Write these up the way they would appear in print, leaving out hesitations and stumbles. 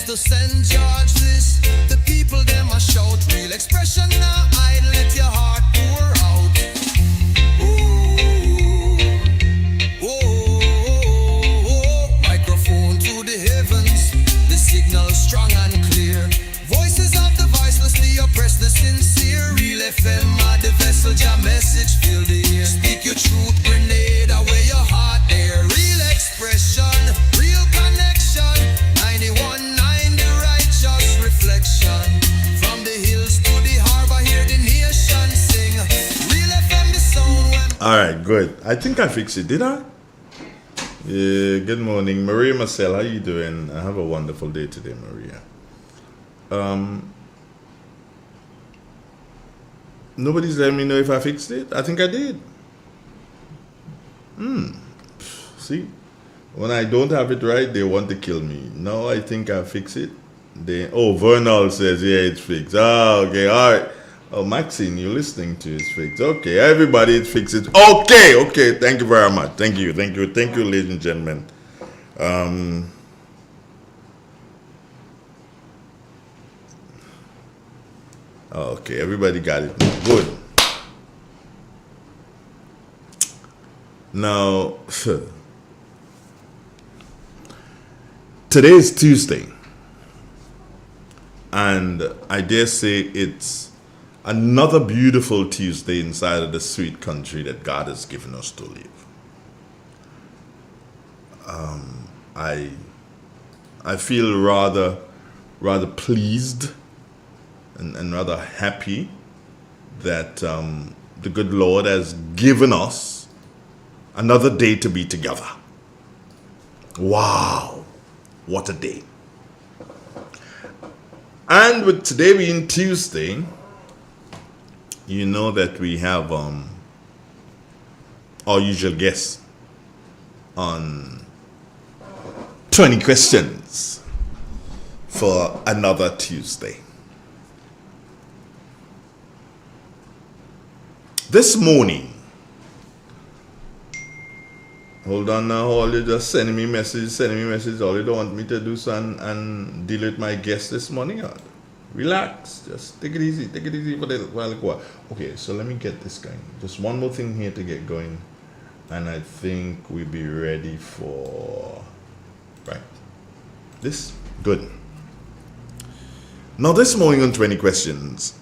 to send George this. The people them a shout, real expression now hide, let your heart pour out. Ooh, microphone to the heavens, the signal strong and clear. Voices of the voiceless, the oppressed, the sincere. Real FM are the vessel, your message fill the air. Speak your truth, Grenada, where your heart air. Real expression, real connection. 91.9 the righteous reflection. From the hills to the harbor, hear the nation sing. Real FM the sound when... Alright, good. I think I fixed it, did I? Yeah, good morning. Maria Marcel, how you doing? I have a wonderful day today, Maria. Nobody's letting me know if I fixed it. I think I did. See, when I don't have it right, they want to kill me. No, I think I fixed it. Vernal says, yeah, it's fixed. Oh, okay, all right. Oh, Maxine, you're listening to it's fixed. Okay, everybody, it's fixed. Okay. Thank you very much. Thank you, ladies and gentlemen. Okay, everybody got it. Good. Now, today is Tuesday, and I dare say it's another beautiful Tuesday inside of the sweet country that God has given us to live. I feel rather pleased and rather happy that the good Lord has given us another day to be together. Wow, what a day. And with today being Tuesday, you know that we have our usual guest on 20 questions for another Tuesday. This morning, hold on now, all you just sending me messages, all you don't want me to do so and deal with my guest this morning. Relax, just take it easy for a while. Okay, so let me get this going. Just one more thing here to get going, and I think we'll be ready for, right, this, good. Now this morning on 20 questions,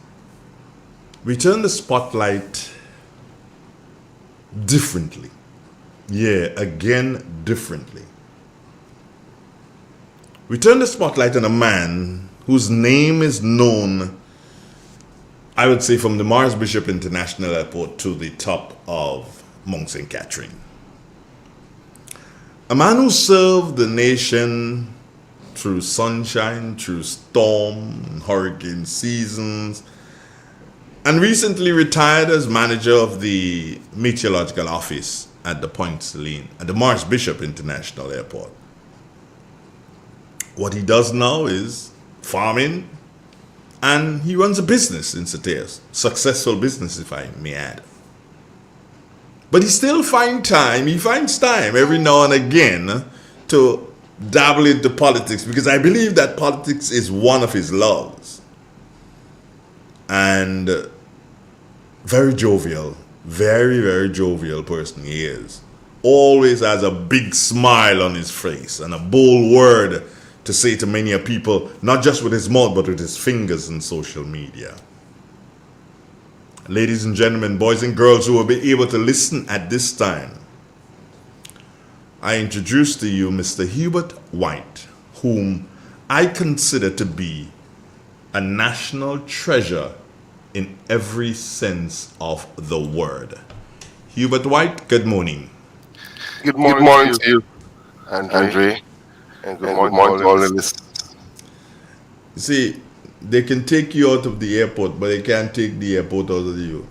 we turn the spotlight differently. Yeah, again, differently. We turn the spotlight on a man whose name is known, I would say, from the Morris Bishop International Airport to the top of Mount St. Catherine. A man who served the nation through sunshine, through storm, hurricane seasons, and recently retired as manager of the meteorological office at the Point Celine, at the Morris Bishop International Airport. What he does now is farming, and he runs a business in Sauteurs. Successful business, if I may add. But he still finds time every now and again to dabble into politics, because I believe that politics is one of his loves. And very jovial, very jovial person he is. Always has a big smile on his face and a bold word to say to many people, not just with his mouth, but with his fingers in social media. Ladies and gentlemen, boys and girls who will be able to listen at this time, I introduce to you Mr. Hubert White, whom I consider to be a national treasure in every sense of the word. Hubert White, good morning. Good morning to you, Andre. And good morning to all the listeners. See, they can take you out of the airport, but they can't take the airport out of you.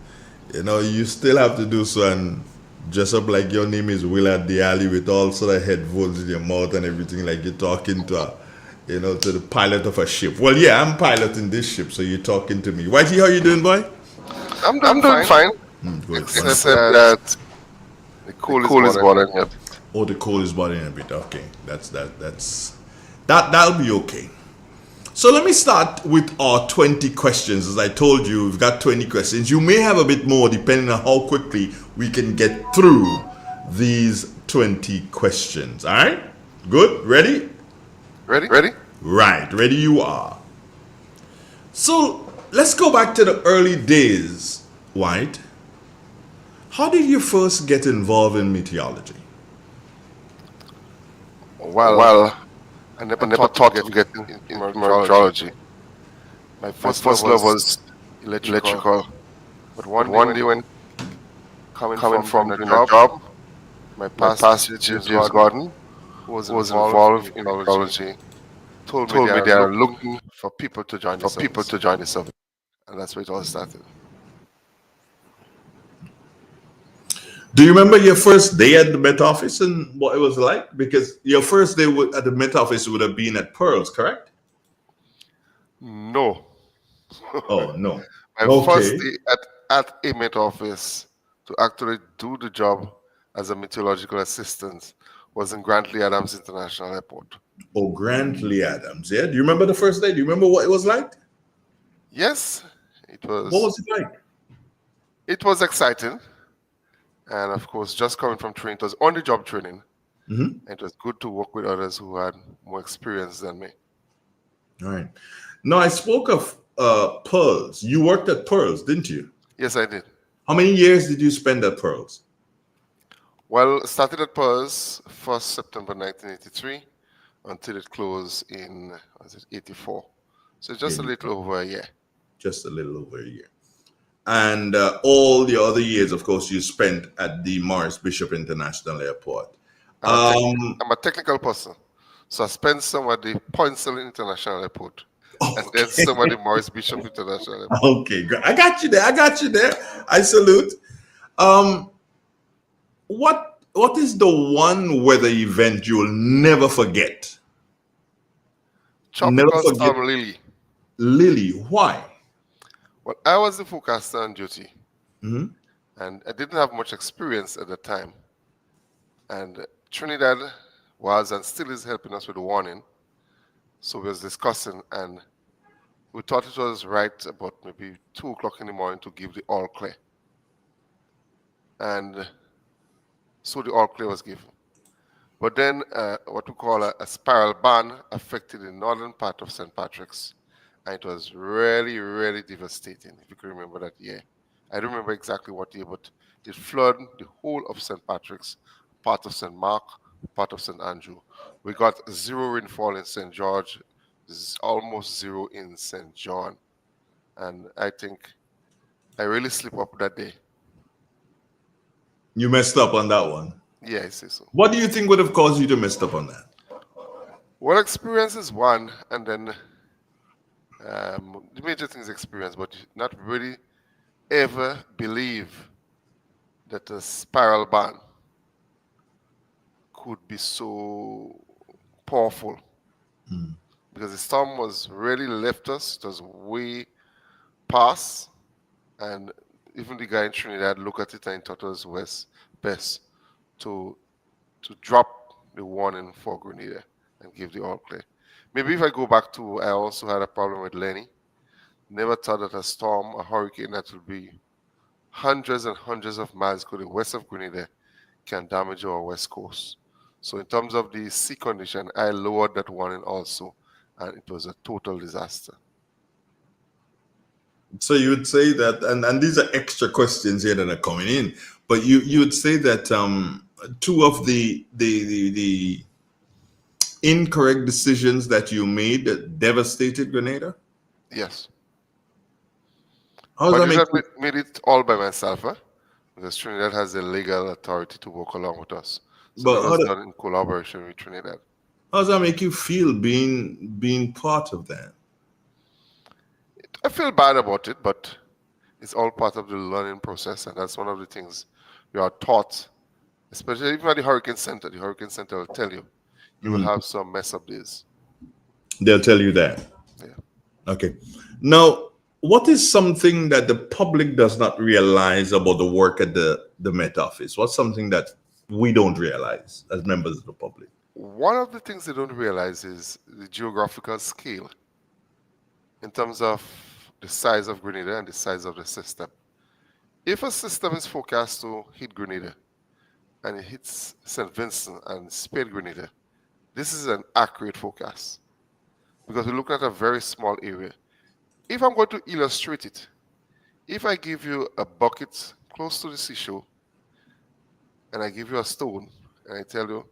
You know, you still have to do so and dress up like your name is Willard the Alley with all sort of headphones in your mouth and everything, like you're talking to to the pilot of a ship. Well, yeah, I'm piloting this ship, so you're talking to me. Whitey, how you doing, boy? I'm doing fine. Good. Except that the cold is bothering me. Oh, the cold is bothering a bit. Okay, that'll be okay. So let me start with our 20 questions. As I told you, we've got 20 questions. You may have a bit more depending on how quickly we can get through these 20 questions. All right? Good? Ready? Ready? Ready? Right. Ready you are. So let's go back to the early days, White. How did you first get involved in meteorology? Well, I never thought to get in meteorology. My My first love first love was was electrical. electrical. But But one day Mm-hmm. when One day when coming coming from doing from a doing a job, job, my my pastor, pastor, Teacher James James Gordon, Gordon, who was who was involved in involved in meteorology, meteorology, told me they told me are they are looking looking for people to join the for people service. to join the service. And that's where it all started. Do you remember your first day at the Met Office and what it was like? Because your first day at the Met Office would have been at Pearls, correct? No. Oh, no. My first Okay. day at a Met office to actually do the job as a meteorological assistant was in Grantley Adams International Airport. Oh, Grantley Adams. Yeah. Do you remember the first day? Do you remember what it was like? Yes, it What was was it like? it was exciting, and of course, just coming from training, it was on the job training, Mm-hmm. and it was good to work with others who had more experience than me. All right. Now, I spoke of Pearls. You worked at Pearls, didn't you? Yes, I did. How many years did you spend at Pearls? Well, started at PERS 1st September 1983 until it closed in was it 84. So just a little 84. over a year. Just a little over a year. And all the other years, of course, you spent at the Morris Bishop International Airport. I'm a tech, Um, I'm a technical person. So I spent some at the Poinsett International Airport and then some at okay. the Morris Bishop International Airport. Okay, good. I got you there. I got you there. I salute. Um, what is the one weather event you'll never forget? Never Tropical forget Storm Lily. Lily. Why? Well, I was the forecaster on duty Mhm. and I didn't have much experience at the time. And Trinidad was and still is helping us with the warning. So we was discussing and we thought it was right about maybe 2 o'clock in the morning to give the all clear. And so the all clear was given. But then what we call a spiral ban affected the northern part of St. Patrick's. And it was really, really devastating, if you can remember that year. I don't remember exactly what year, but it flooded the whole of St. Patrick's, part of St. Mark, part of St. Andrew. We got zero rainfall in St. George, almost zero in St. John. And I think I really slipped up that day. You messed up on that one. Yeah, I say so. What do you think would have caused you to mess up on that? Well, experience is one, and then the major thing is experience, but not really ever believe that a spiral ban could be so powerful because the storm was really left us. It was way past, and even the guy in Trinidad looked at it and thought it was best to drop the warning for Grenada and give the all clear. Maybe if I go back to, I also had a problem with Lenny. Never thought that a storm, a hurricane that would be hundreds and hundreds of miles to the west of Grenada can damage our west coast. So in terms of the sea condition, I lowered that warning also, and it was a total disaster. So you would say that, and these are extra questions here that are coming in, but you would say that two of the incorrect decisions that you made that devastated Grenada. Yes. How does But that did make not you? made it all by myself, huh? Because Trinidad has the legal authority to work along with us. So it But was done in collaboration with Trinidad. how does that make you feel being part of that? I feel bad about it, but it's all part of the learning process, and that's one of the things we are taught, especially even at the Hurricane Center. The Hurricane Center will tell you you will Mhm. have some mess up days. They'll tell you that. Yeah. Okay. Now, what is something that the public does not realize about the work at the Met Office? What's something that we don't realize as members of the public? One of the things they don't realize is the geographical scale. in terms of the size of Grenada and the size of the system. If a system is forecast to hit Grenada and it hits St. Vincent and Spade Grenada, this is an accurate forecast because we're looking at a very small area. If I'm going to illustrate it, if I give you a bucket close to the seashore and I give you a stone and I tell you,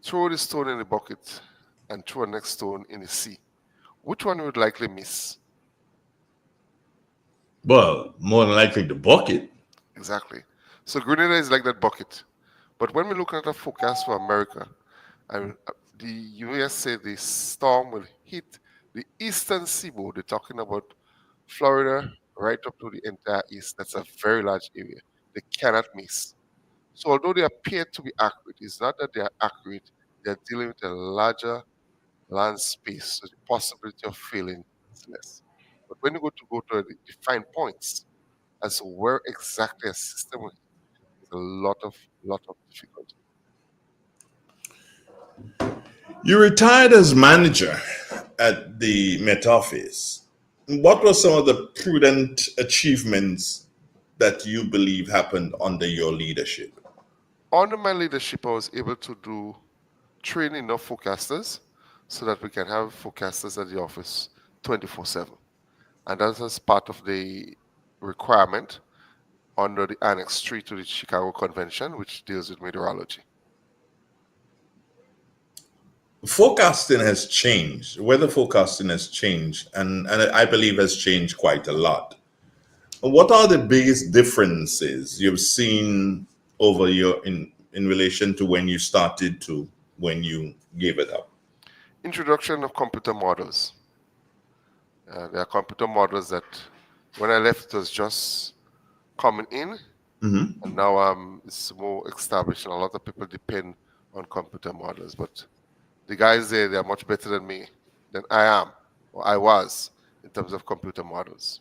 throw the stone in the bucket and throw a next stone in the sea, which one would likely miss? Well, more than likely the bucket. Exactly. So Grenada is like that bucket. But when we look at a forecast for America, and the US say the storm will hit the eastern seaboard. They're talking about Florida right up to the entire east. That's a very large area. They cannot miss. So although they appear to be accurate, it's not that they are accurate. They're dealing with a larger land space, so the possibility of failing is less. But when you go to the defined points as to where exactly a system will hit, there's a lot of difficulty. You retired as manager at the Met Office. What were some of the prudent achievements that you believe happened under your leadership? Under my leadership, I was able to train enough forecasters so that we can have forecasters at the office 24/7. And that is part of the requirement under the Annex 3 to the Chicago Convention, which deals with meteorology. Forecasting has changed. Weather forecasting has changed, and I believe has changed quite a lot. What are the biggest differences you've seen over in relation to when you started to when you gave it up? Introduction of computer models. There are computer models that when I left it was just coming in, and now it's more established, and a lot of people depend on computer models. But the guys there, they are much better than me, than I am, or I was, in terms of computer models.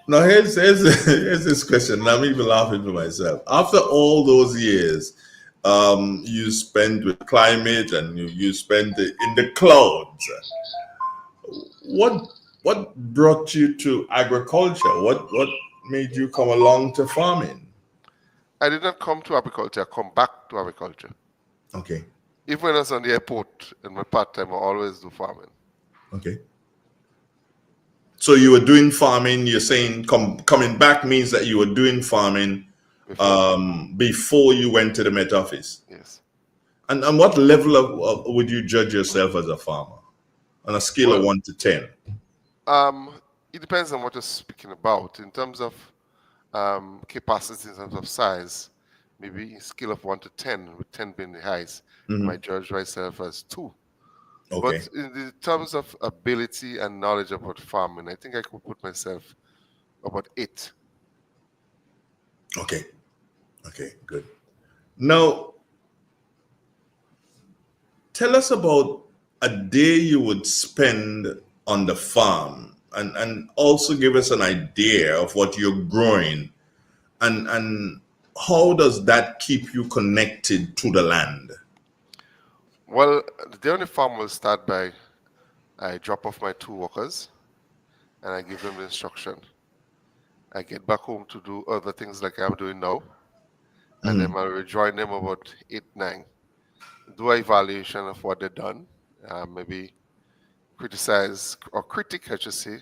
Now here's this question. I'm even laughing to myself. After all those years, you spent with climate and you spent in the clouds. What brought you to agriculture? What made you come along to farming? I did not come to agriculture, I come back to agriculture. Okay, Even when I was on the airport in my part time, I always do farming. okay. So you were doing farming. You're saying coming back means that you were doing farming before you went to the Met Office. Yes. And what level would you judge yourself as a farmer on a scale of Well, 1 to 10? it depends on what you're speaking about. In terms of capacity, in terms of size, maybe a scale of 1 to 10, with 10 being the highest, I might judge myself as 2. Okay, But in the terms of ability and knowledge about farming, I think I could put myself about 8. okay, okay, good. Now, tell us about a day you would spend on the farm, and also give us an idea of what you're growing, and how does that keep you connected to the land? Well, the day on the farm will start by I drop off my 2 workers and I give them the instruction. I get back home to do other things like I'm doing now, and then I'll rejoin them about 8, 9. Do an evaluation of what they've done, maybe criticize or critique, I should say,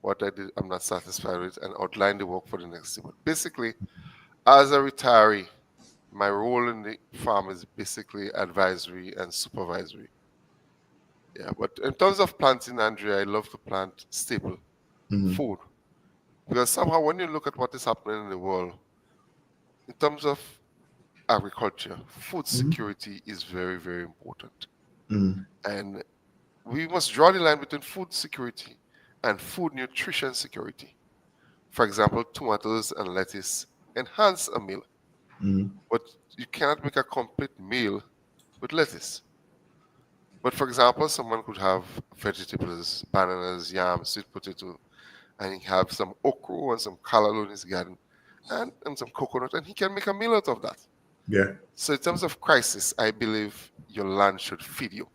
what I did I'm not satisfied with, and outline the work for the next day. But basically, as a retiree, my role in the farm is basically advisory and supervisory. Yeah, but in terms of planting, Andrea, I love to plant staple food because somehow when you look at what is happening in the world, in terms of agriculture, food security is very, very important. And we must draw the line between food security and food nutrition security. For example, tomatoes and lettuce enhance a meal, but you cannot make a complete meal with lettuce. But for example, someone could have vegetables, bananas, yams, sweet potato, and he have some okra and some callaloo in his garden, and some coconut, and he can make a meal out of that. Yeah. So in terms of crisis, I believe your land should feed you.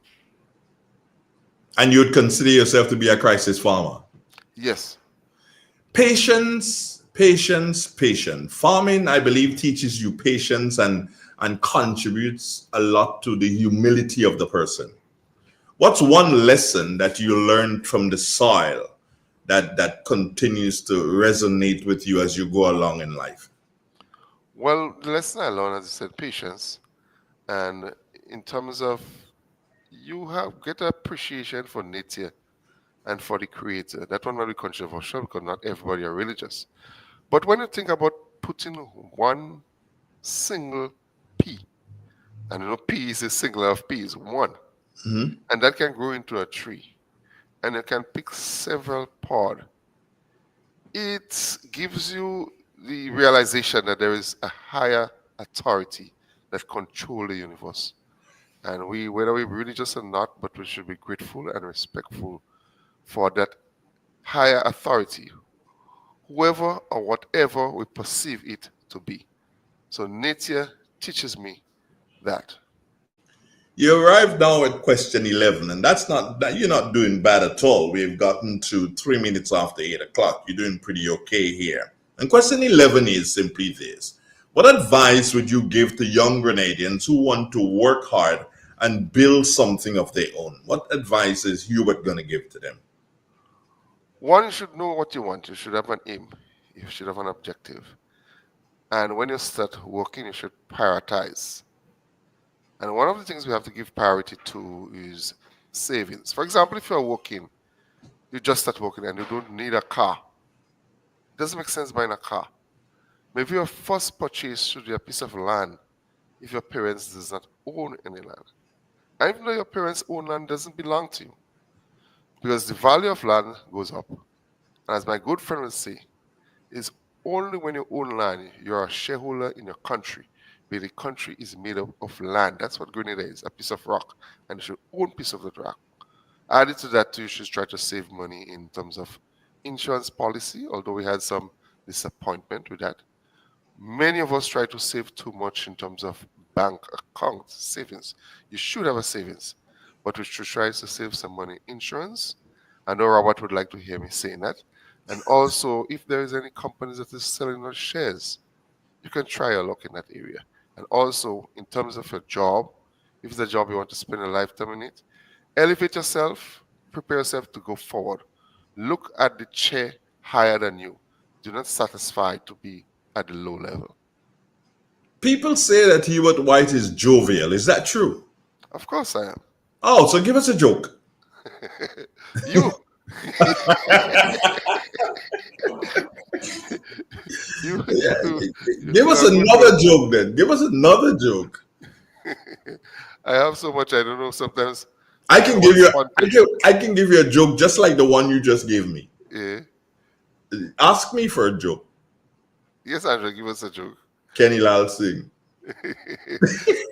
And you would consider yourself to be a crisis farmer. Yes. Patience, patience, patience. Farming, I believe, teaches you patience and contributes a lot to the humility of the person. What's one lesson that you learned from the soil that continues to resonate with you as you go along in life? Well, the lesson I learned, as I said, patience. And in terms of you have get appreciation for nature and for the creator. That one might be controversial because not everybody are religious. But when you think about putting one single pea, and you know pea is a singular of peas, one, and that can grow into a tree, and you can pick several pod, it gives you the realization that there is a higher authority that control the universe. And we, whether we're religious or not, but we should be grateful and respectful for that higher authority, whoever or whatever we perceive it to be. So nature teaches me that. You arrive now at question 11, and that's not that you're not doing bad at all. We've gotten to 3 minutes after 8 o'clock. You're doing pretty okay here. And question 11 is simply this: what advice would you give to young Grenadians who want to work hard and build something of their own? What advice is Hubert going to give to them? One, you should know what you want. You should have an aim. You should have an objective. And when you start working, you should prioritize. And one of the things we have to give priority to is savings. For example, if you're working, you just start working and you don't need a car. It doesn't make sense buying a car. Maybe your first purchase should be a piece of land if your parents does not own any land. And even though your parents own land, doesn't belong to you. Because the value of land goes up. And as my good friend would say, it's only when you own land, you're a shareholder in your country. Where the country is made up of land. That's what Grenada is, a piece of rock. And you should own a piece of that rock. Added to that, too, you should try to save money in terms of insurance policy, although we had some disappointment with that. Many of us try to save too much in terms of bank accounts, savings. You should have a savings, but we should try to save some money. Insurance, I know Robert would like to hear me saying that. And also, if there is any companies that is selling our shares, you can try your luck in that area. And also, in terms of your job, if it's a job you want to spend a lifetime in it, elevate yourself, prepare yourself to go forward. Look at the chair higher than you. Do not satisfy to be at the low level. People say that Hubert White is jovial. Is that true? Of course I am. Oh, so give us a joke. You. you, Give us another joke then. Give us another joke. I have so much I don't know sometimes. I can give you a joke just like the one you just gave me. Yeah. Ask me for a joke. Yes, Andrew, give us a joke. Kenny Lal Singh.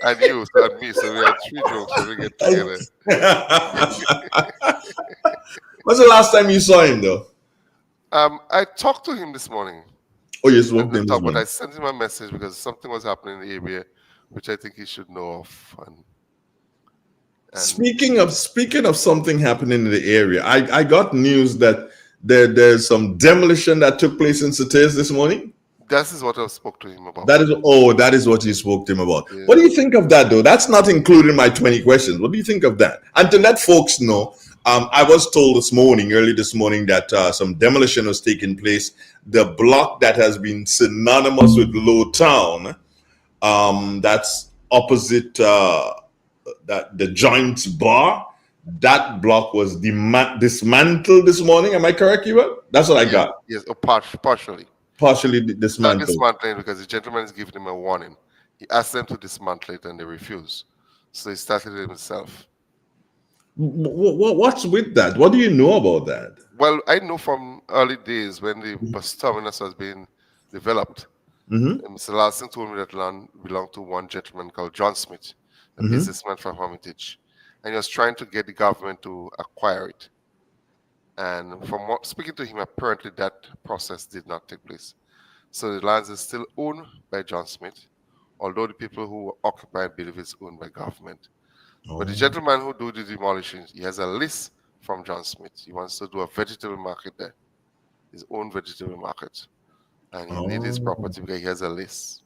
And you, and me, so we have three jokes when we get together. When's the last time you saw him though? I talked to him this morning. Oh, you spoke to him this But morning. I sent him a message because something was happening in the area, which I think he should know of. And Speaking of something happening in the area, I got news that there's some demolition that took place in Sauteurs this morning. That is what I spoke to him about. That is what you spoke to him about. Yeah. What do you think of that though? That's not included in my 20 questions. What do you think of that? And to let folks know, I was told early this morning, that some demolition was taking place. The block that has been synonymous with Low Town, that's opposite the Joint Bar, that block was dismantled this morning. Am I correct, Eva? That's what I got. Yes, partially. Partially Not dismantled. dismantling because the gentleman is giving him a warning. He asked them to dismantle it and they refused. So he started it himself. What's with that? What do you know about that? Well, I know from early days when the bus terminus was being developed, Mr. Larson told me that land belonged to one gentleman called John Smith, a businessman from Hermitage. And he was trying to get the government to acquire it. And from speaking to him, apparently that process did not take place. So the land is still owned by John Smith, although the people who occupy believe it's owned by government. But the gentleman who do the demolitions, he has a list from John Smith. He wants to do a vegetable market there, his own vegetable market. And he need his Oh, property because he has a lease.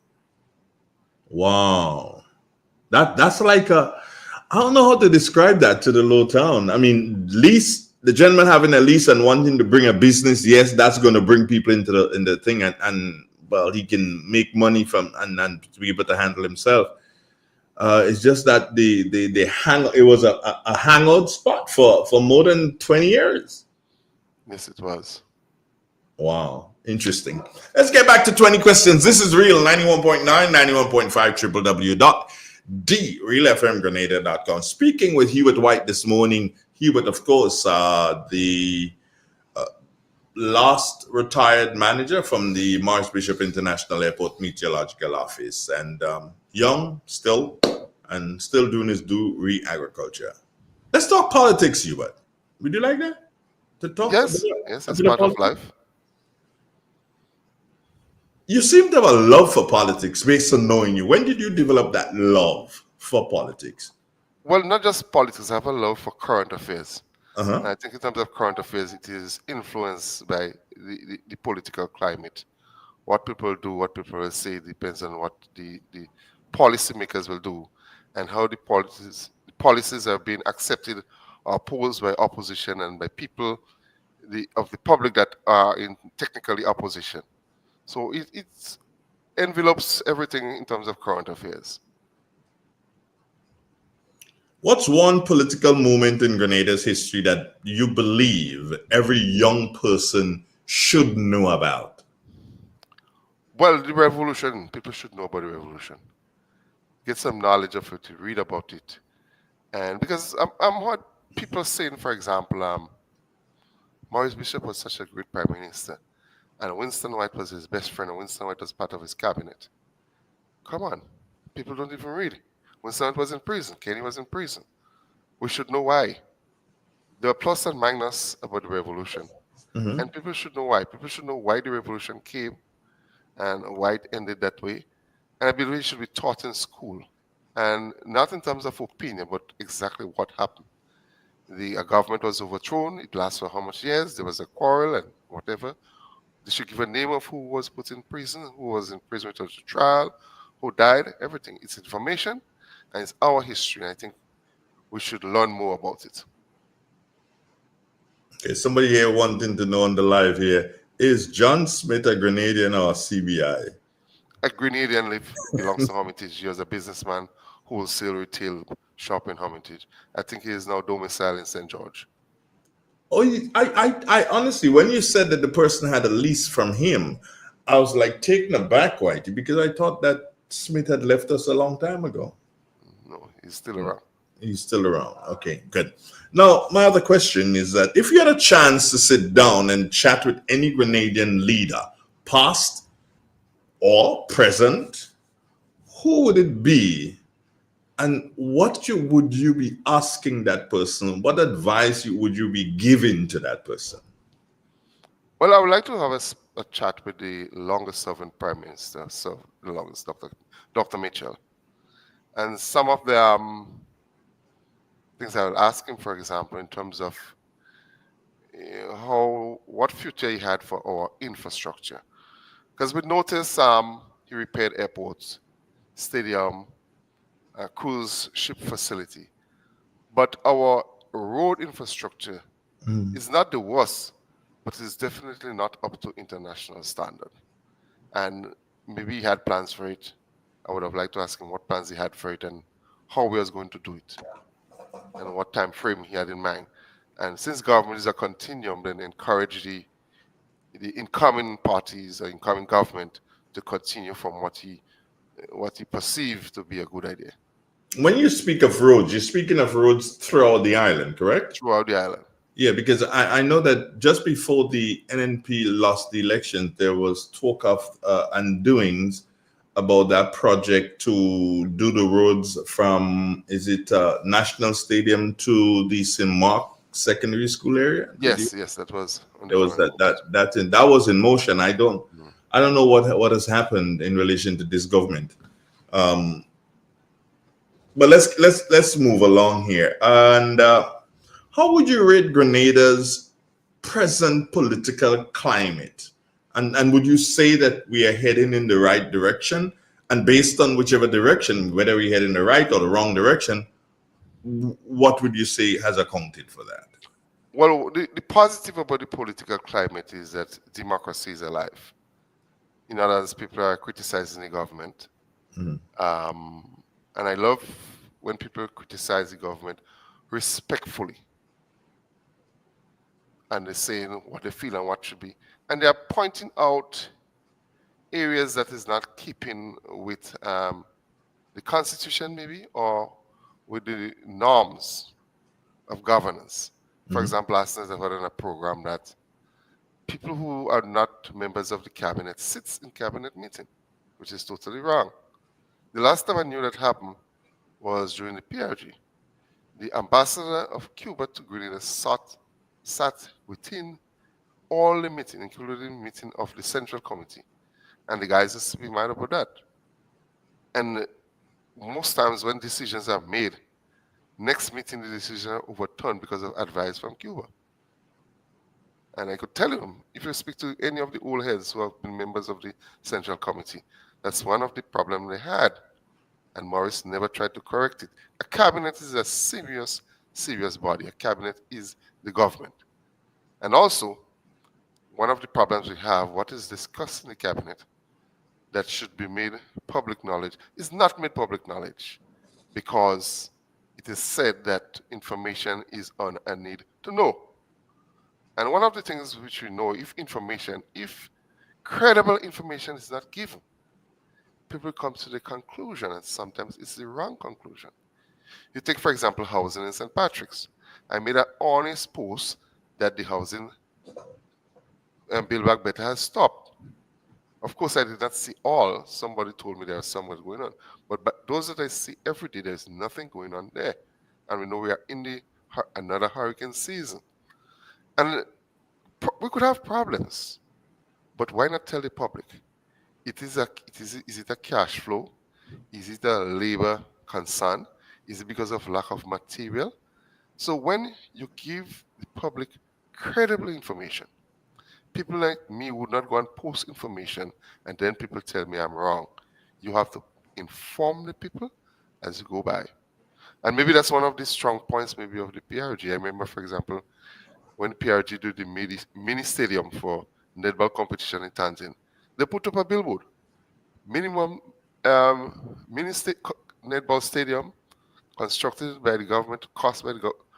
wow. That's like a, I don't know how to describe that to the low town. I mean, lease, the gentleman having a lease and wanting to bring a business, yes, that's going to bring people into the thing, and well, he can make money from and to be able to handle himself. It's just that the hang, it was a hangout spot for more than 20 years. Yes, it was. Wow, interesting. Let's get back to 20 questions. This is Real 91.9, 91.5 www.therealfmgrenada.com. Speaking with Hubert White this morning. Hubert, of course, the last retired manager from the Morris Bishop International Airport Meteorological Office, and young still, and still doing his agriculture. Let's talk politics, Hubert. Would you like that? To talk Yes, a that's bit of part of politics? life. You seem to have a love for politics based on knowing you. When did you develop that love for politics? Well, not just politics, I have a love for current affairs. Uh-huh. And I think in terms of current affairs, it is influenced by the political climate. What people do, what people will say, depends on what the policymakers will do and how the policies are being accepted or opposed by opposition and by people of the public that are in technically opposition. So it envelopes everything in terms of current affairs. What's one political moment in Grenada's history that you believe every young person should know about? Well, the revolution, people should know about the revolution. Get some knowledge of it, read about it. And because I'm what people saying, for example, Maurice Bishop was such a great prime minister, and Winston White was his best friend, and Winston White was part of his cabinet. Come on, people don't even read. Winston White was in prison, Kenny was in prison. We should know why. There are plus and minus about the revolution, and people should know why. People should know why the revolution came and why it ended that way. And I believe it should be taught in school, and not in terms of opinion, but exactly what happened. The government was overthrown. It lasted for how much years? There was a quarrel and whatever. They should give a name of who was put in prison, who was in prison without a trial, who died, everything. It's information and it's our history. And I think we should learn more about it. Okay, somebody here wanting to know on the live here, is John Smith a Grenadian or a CBI? A Grenadian belongs to Hermitage. He was a businessman, wholesale retail shop in Hermitage. I think he is now domiciled in St. George. Oh, I honestly, when you said that the person had a lease from him, I was like taken aback, Whitey, because I thought that Smith had left us a long time ago. No, he's still around. He's still around. Okay, good. Now, my other question is that if you had a chance to sit down and chat with any Grenadian leader, past or present, who would it be? And what would you be asking that person? What advice would you be giving to that person? Well, I would like to have a chat with the longest serving Prime Minister, so the longest, Dr. Mitchell. And some of the things I would ask him, for example, in terms of what future he had for our infrastructure. Because we noticed he repaired airports, stadium, cruise ship facility. But our road infrastructure is not the worst, but it's definitely not up to international standard. And maybe he had plans for it. I would have liked to ask him what plans he had for it and how we was going to do it and what time frame he had in mind. And since government is a continuum, then encourage the incoming parties or incoming government to continue from what he perceived to be a good idea. When you speak of roads, you're speaking of roads throughout the island, correct? Throughout the island. Yeah, because I know that just before the NNP lost the election, there was talk of undoings about that project to do the roads from, is it National Stadium to the St. Mark Secondary School area? Yes, that was. There was that was in motion. I don't know what has happened in relation to this government. But let's move along here. And How would you rate Grenada's present political climate? And would you say that we are heading in the right direction? And based on whichever direction, whether we head in the right or the wrong direction, what would you say has accounted for that? Well, the positive about the political climate is that democracy is alive. In other words, people are criticizing the government. And I love when people criticize the government respectfully and they're saying what they feel and what should be. And they're pointing out areas that is not keeping with the constitution, maybe, or with the norms of governance. For example, last night I heard on a program that people who are not members of the cabinet sits in cabinet meeting, which is totally wrong. The last time I knew that happened was during the PRG. The ambassador of Cuba to Grenada sat within all the meeting, including the meeting of the Central Committee. And the guys just be mad about that. And most times when decisions are made, next meeting the decisions are overturned because of advice from Cuba. And I could tell you, if you speak to any of the old heads who have been members of the Central Committee, that's one of the problems they had. And Morris never tried to correct it. A cabinet is a serious, serious body. A cabinet is the government. And also, one of the problems we have, what is discussed in the cabinet that should be made public knowledge is not made public knowledge because it is said that information is on a need to know. And one of the things which we know, if credible information is not given, people come to the conclusion, and sometimes it's the wrong conclusion. You take, for example, housing in St. Patrick's. I made an honest post that the housing Build Back Better has stopped. Of course, I did not see all. Somebody told me there was something going on. But those that I see every day, there's nothing going on there. And we know we are in another hurricane season. And we could have problems. But why not tell the public? Is it a cash flow? Is it a labor concern? Is it because of lack of material? So when you give the public credible information, people like me would not go and post information and then people tell me I'm wrong. You have to inform the people as you go by. And maybe that's one of the strong points maybe of the PRG. I remember, for example, when PRG did the mini stadium for netball competition in Tanzania, they put up a billboard. Minimum netball stadium constructed by the government,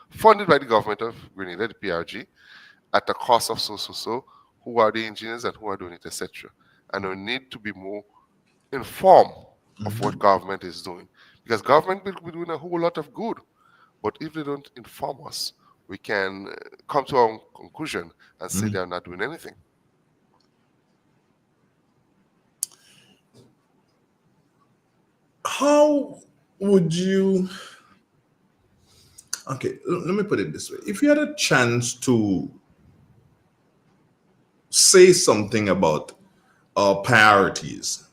funded by the government of Grenada, the PRG, at the cost of so, who are the engineers and who are doing it, etc. And we need to be more informed of what government is doing. Because government will be doing a whole lot of good. But if they don't inform us, we can come to our conclusion and say they are not doing anything. How would you... Okay, let me put it this way. If you had a chance to say something about our priorities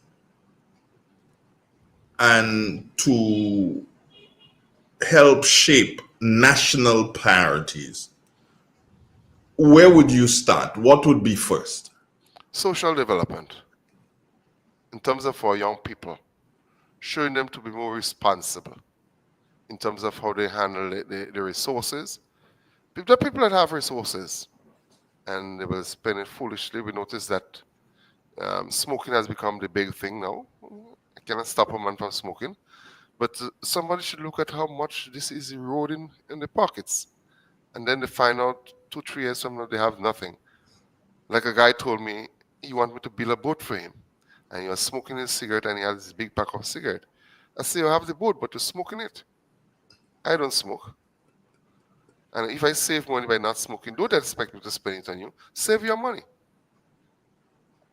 and to help shape national priorities, where would you start? What would be first? Social development, in terms of our young people, showing them to be more responsible in terms of how they handle the resources. The people that have resources and they will spend it foolishly, we notice that smoking has become the big thing now. I cannot stop a man from smoking. But somebody should look at how much this is eroding in the pockets. And then they find out 2-3 years from now they have nothing. Like a guy told me, he wanted me to build a boat for him. And he was smoking his cigarette and he had this big pack of cigarette. I say, you have the boat, but you're smoking it. I don't smoke. And if I save money by not smoking, don't expect me to spend it on you. Save your money.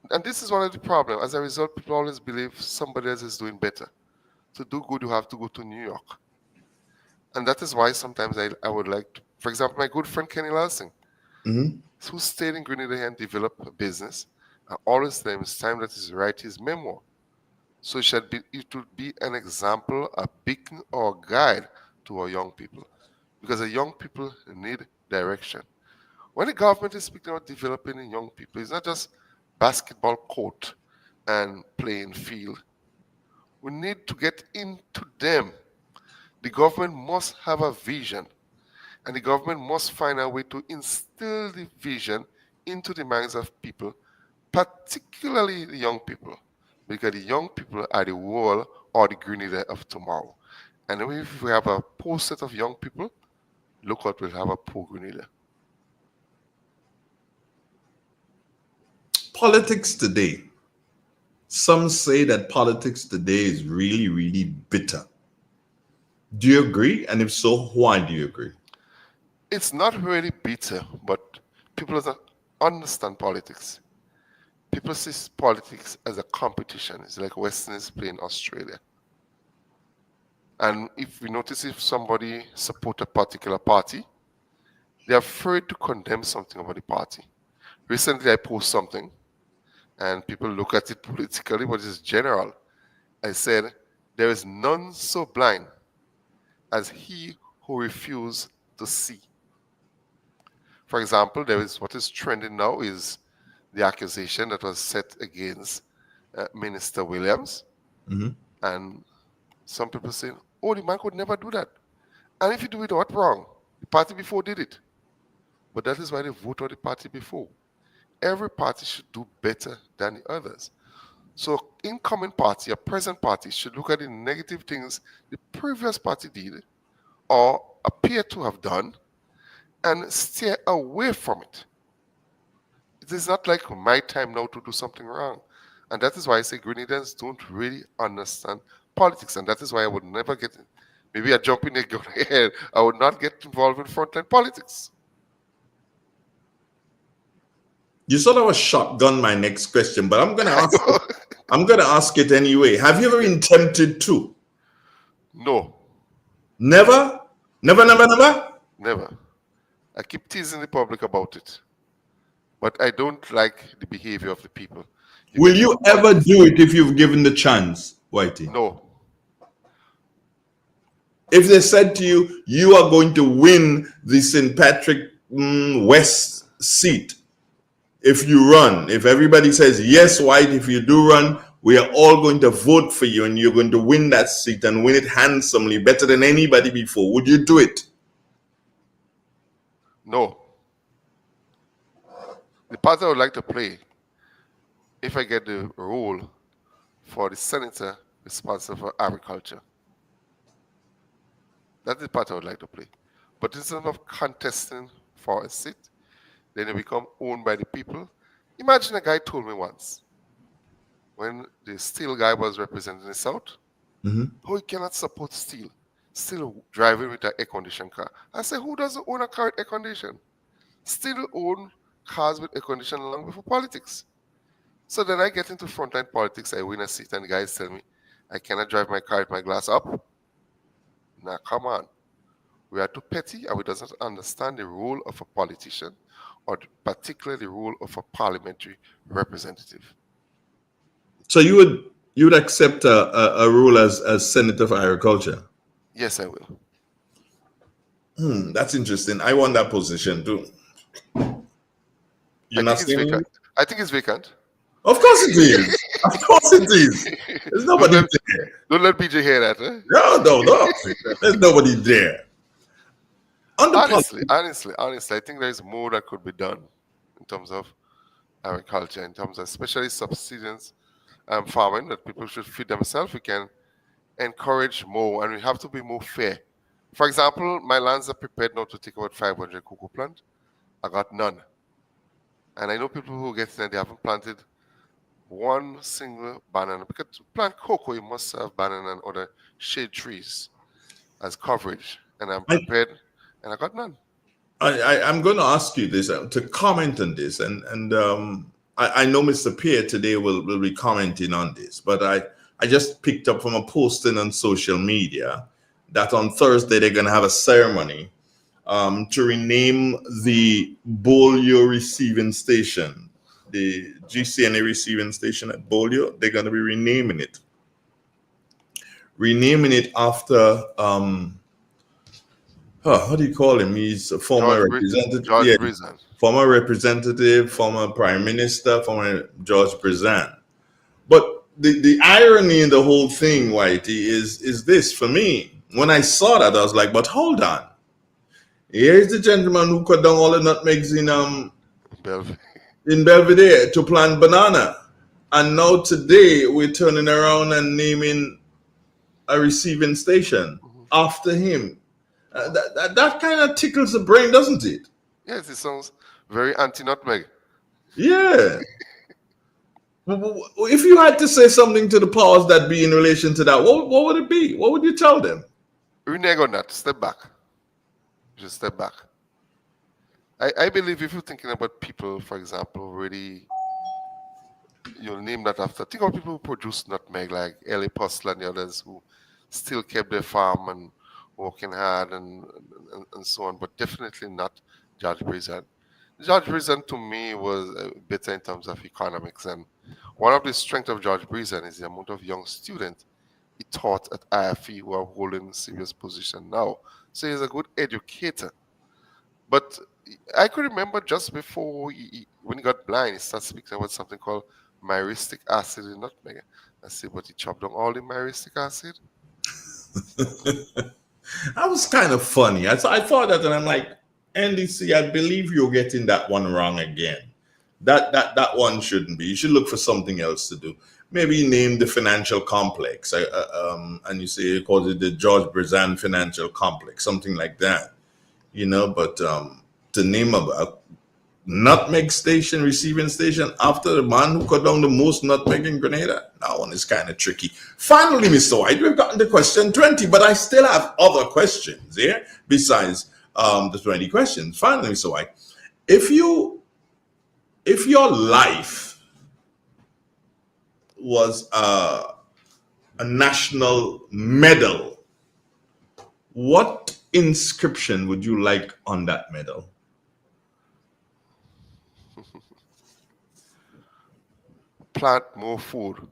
And this is one of the problems. As a result, people always believe somebody else is doing better. To do good, you have to go to New York. And that is why sometimes I would like to, for example, my good friend Kenny Lansing, who stayed in Grenada and developed a business, I always tell him it's time that he write his memoir. So it would be an example, a beacon or a guide to our young people. because the young people need direction. When the government is speaking about developing the young people, it's not just basketball court and playing field. We need to get into them. The government must have a vision, and the government must find a way to instill the vision into the minds of people, particularly the young people, because the young people are the world or the Grenada of tomorrow. And if we have a poor set of young people, look what we'll have a poor Grenada. Politics today. Some say that politics today is really, really bitter. Do you agree? And if so, why do you agree? It's not really bitter, but people don't understand politics. People see politics as a competition. It's like Westerners playing Australia. And if we notice if somebody support a particular party, they're afraid to condemn something about the party. Recently, I post something, and people look at it politically, but it's general. I said, there is none so blind as he who refused to see. For example, there is what is trending now is the accusation that was set against Minister Williams, and some people say, "Oh, the man could never do that." And if you do it, what wrong? The party before did it, but that is why they vote on the party before. Every party should do better than the others. So, incoming party, a present party, should look at the negative things the previous party did or appear to have done and steer away from it. It is not like my time now to do something wrong. And that is why I say Grenadians don't really understand politics. And that is why I would never get, maybe I jump in the gun ahead, I would not get involved in frontline politics. You sort of shotgun my next question, but I'm gonna ask I'm gonna ask it anyway. Have you ever been tempted to? No, Never? Never, never, never? never. I keep teasing the public about it. But I don't like the behavior of the people. Will you ever do it if you've given the chance, Whitey? No. If they said to you, you are going to win the St. Patrick West seat if you run, if everybody says, yes, White, if you do run, we are all going to vote for you and you're going to win that seat and win it handsomely, better than anybody before, would you do it? No. The part I would like to play, if I get the role for the senator responsible for agriculture, that's the part I would like to play. But instead of contesting for a seat, then you become owned by the people. Imagine a guy told me once, when the steel guy was representing the South, how he cannot support steel, still driving with an air-conditioned car. I said, who doesn't own a car with air-conditioned? Still own cars with air-conditioned long before politics. So then I get into frontline politics, I win a seat, and the guys tell me, I cannot drive my car with my glass up. Now, come on. We are too petty and we doesn't understand the role of a politician or particularly the role of a parliamentary representative. So you would accept a role as Senator for Agriculture? Yes, I will. That's interesting. I want that position too. You're not think it's saying? vacant. I think it's vacant. Of course it is. Of course it is. There's nobody there. Don't let PJ hear that. Eh? No. There's nobody there. Honestly, I think there is more that could be done in terms of agriculture, in terms of especially subsistence farming, that people should feed themselves. We can encourage more, and we have to be more fair. For example, my lands are prepared now to take about 500 cocoa plants. I got none. And I know people who get in, they haven't planted one single banana. Because to plant cocoa, you must have banana and other shade trees as coverage. And I'm prepared, and I got none. I'm going to ask you this to comment on this, and I know Mr. Pierre today will be commenting on this, but I just picked up from a posting on social media that on Thursday they're going to have a ceremony to rename the Bolio receiving station, the GCNA receiving station at Bolio. They're going to be renaming it after How do you call him? He's a former George representative. George Yeah, Brizan. former representative, former prime minister, former George Brizan. But the irony in the whole thing, Whitey, is this for me. When I saw that, I was like, but hold on. Here's the gentleman who cut down all the nutmegs Belv- in Belvedere to plant banana. And now today we're turning around and naming a receiving station Mhm. after him. That kind of tickles the brain, doesn't it? Yes, it sounds very anti-nutmeg. Yeah. If you had to say something to the powers that be in relation to that, what would it be? What would you tell them? Renege on that. Step back. Just step back. I believe if you're thinking about people, for example, really, you'll name that after. Think of people who produce nutmeg, like Ellie Postler and the others who still kept their farm and working hard and so on, but definitely not George Brizan. George Brizan to me was better in terms of economics. And one of the strengths of George Brizan is the amount of young students he taught at IFE who are holding serious position now. So he's a good educator. But I could remember just before when he got blind, he started speaking about something called myristic acid in nutmeg. I said, but he chopped down all the myristic acid? That was kind of funny. I thought that, and I'm like, NDC, I believe you're getting that one wrong again. That one shouldn't be. You should look for something else to do. Maybe name the financial complex, and you say you call it the George Brizan Financial Complex, something like that. But to name a nutmeg station, receiving station after the man who cut down the most nutmeg in Grenada? That one is kind of tricky. Finally, Mr. White, we've gotten to question 20, but I still have other questions here besides the 20 questions. Finally, Mr. White, if your life was a national medal, what inscription would you like on that medal? Plant more food.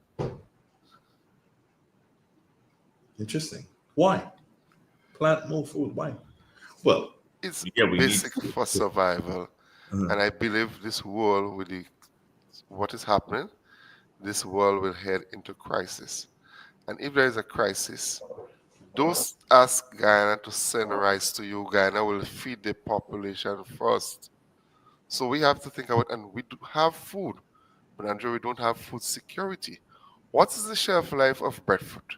Interesting. Why? Plant more food. Why? Well, It's yeah, we need basic food. for survival. Uh-huh. And I believe this world, with what is happening, this world will head into crisis. And if there is a crisis, don't ask Guyana to send rice to you. Guyana will feed the population first. So we have to think about, and we do have food, but Andrew, we don't have food security. What is the shelf life of breadfruit?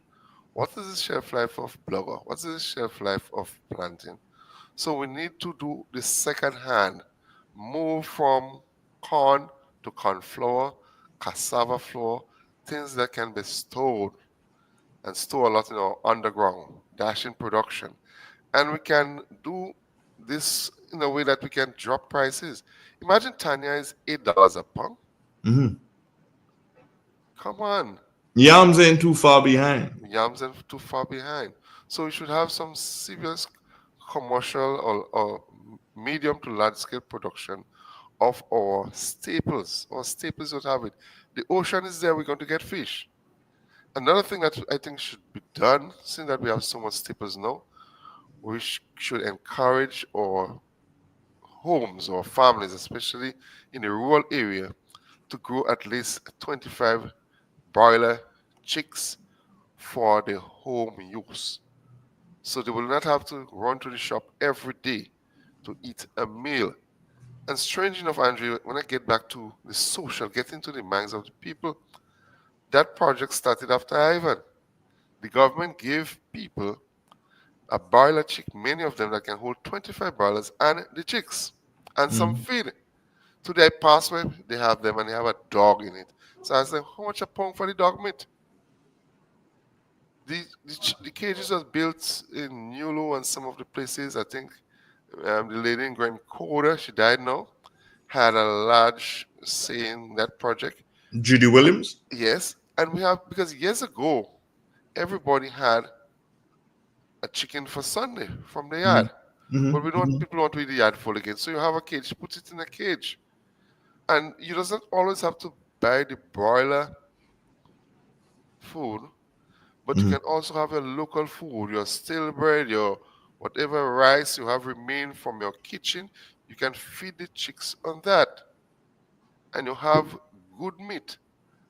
What is the shelf life of blogger? What is the shelf life of plantain? So we need to do the second hand, move from corn to corn flour, cassava flour, things that can be stored and store a lot in our underground, dashing production. And we can do this in a way that we can drop prices. Imagine Tanya is $8 a pound. Mhm. Come on. Yams ain't too far behind. Yams are too far behind. So we should have some serious commercial or medium to large scale production of our staples. Our staples would have it. The ocean is there, we're going to get fish. Another thing that I think should be done, since that we have so much staples now, we should encourage our homes or families, especially in the rural area, to grow at least 25 broiler chicks for the home use. So they will not have to run to the shop every day to eat a meal. And strange enough, Andrew, when I get back to the social, get into the minds of the people, that project started after Ivan. The government gave people a broiler chick, many of them that can hold 25 broilers and the chicks and some Mm. feed. To their password, they have them and they have a dog in it. So I said, how much a pound for the dog meat? The cages are built in Newlo and some of the places. I think the lady in Grand Coda, she died now, had a large say in that project. Judy Williams? Yes, and we have, because years ago, everybody had a chicken for Sunday from the Mhm. yard. But Mhm. we don't, Mhm. people want to eat the yard full again. So you have a cage, put it in a cage. And you doesn't always have to buy the broiler food, but you Mhm. can also have your local food, your stale bread, your Whatever rice you have remained from your kitchen, you can feed the chicks on that. And you have good meat,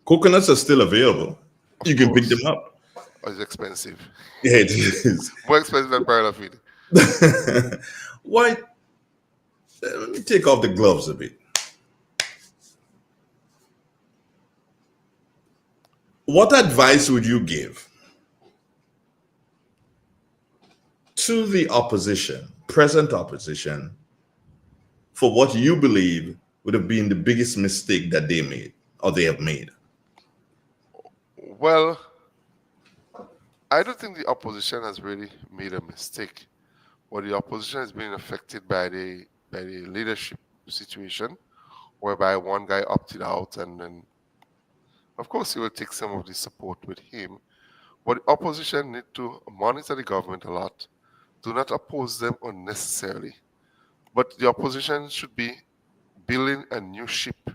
Coconuts are still available. of You can pick them course. up. It's expensive. Yeah, it is. More expensive than broiler feed. Why? Let me take off the gloves a bit. What advice would you give to the opposition, present opposition, for what you believe would have been the biggest mistake that they made or they have made? Well, I don't think the opposition has really made a mistake. But the opposition has been affected by the leadership situation, whereby one guy opted out, and then of course he will take some of the support with him. But the opposition need to monitor the government a lot. Do not oppose them unnecessarily. But the opposition should be building a new ship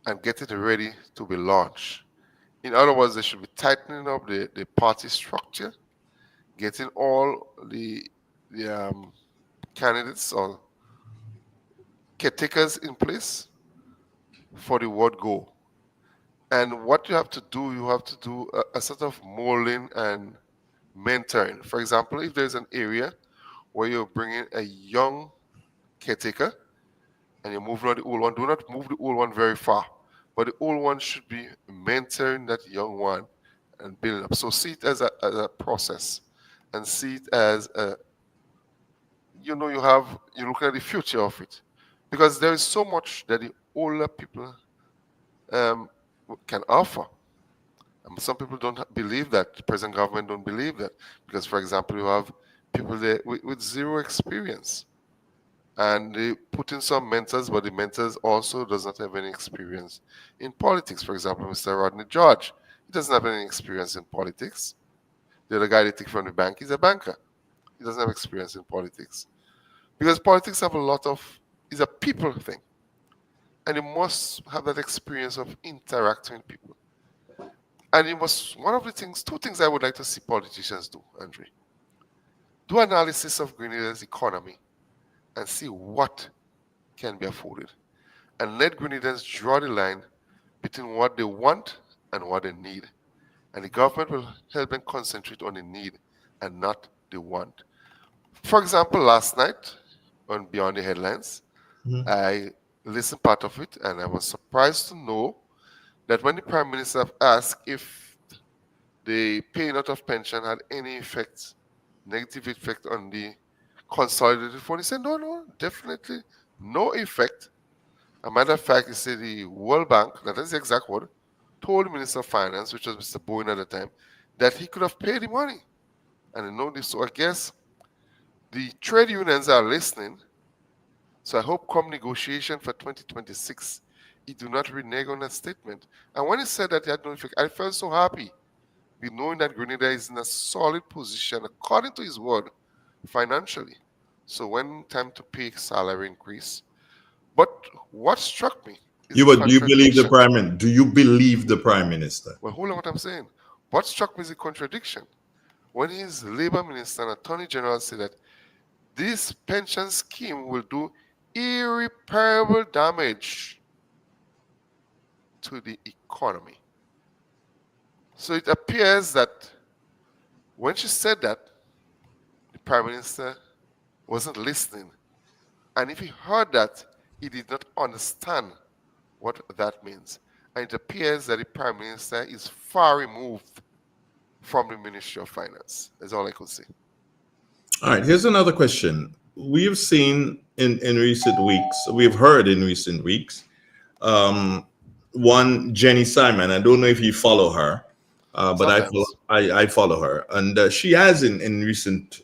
and get it ready to be launched. In other words, they should be tightening up the party structure, getting all the candidates or caretakers in place for the word go. And what you have to do, you have to do a sort of molding and mentoring. For example, if there's an area where you're bringing a young caretaker and you're moving on the old one, do not move the old one very far. But the old one should be mentoring that young one and building up. So see it as a process, and see it as you're looking at the future of it, because there is so much that the older people can offer. Some people don't believe that. The present government don't believe that, because, for example, you have people there with zero experience, and they put in some mentors, but the mentors also does not have any experience in politics. For example, Mr. Rodney George, he doesn't have any experience in politics. The other guy they take from the bank, he's a banker. He doesn't have experience in politics, because politics have a lot of is a people thing, and you must have that experience of interacting with people. And it was one of the things, two things I would like to see politicians do, Andre. Do analysis of Grenadians' economy and see what can be afforded. And let Grenadians draw the line between what they want and what they need. And the government will help them concentrate on the need and not the want. For example, last night on Beyond the Headlines, I listened part of it, and I was surprised to know that when the Prime Minister asked if the paying out of pension had any effect, negative effect on the consolidated fund, he said, no, definitely no effect. A matter of fact, he said the World Bank, that is the exact word, told the Minister of Finance, which was Mr. Bowen at the time, that he could have paid the money. And I know this, so I guess the trade unions are listening. So I hope come negotiation for 2026, he do not renege on that statement. And when he said that he had no effect, I felt so happy, knowing that Grenada is in a solid position, according to his word, financially. So when time to pay salary increase. But what struck me is the Do you believe the contradiction. prime minister? Do you believe the prime minister? Well, hold on what I'm saying. What struck me is the contradiction. When his labor minister and attorney general said that this pension scheme will do irreparable damage to the economy. So it appears that when she said that, the prime minister wasn't listening. And if he heard that, he did not understand what that means. And it appears that the prime minister is far removed from the Ministry of Finance. That's all I could say. All right, here's another question. We've seen in recent weeks, we've heard in recent weeks, one Jenny Simon. I don't know if you follow her, but Sometimes. I follow her, and she has in recent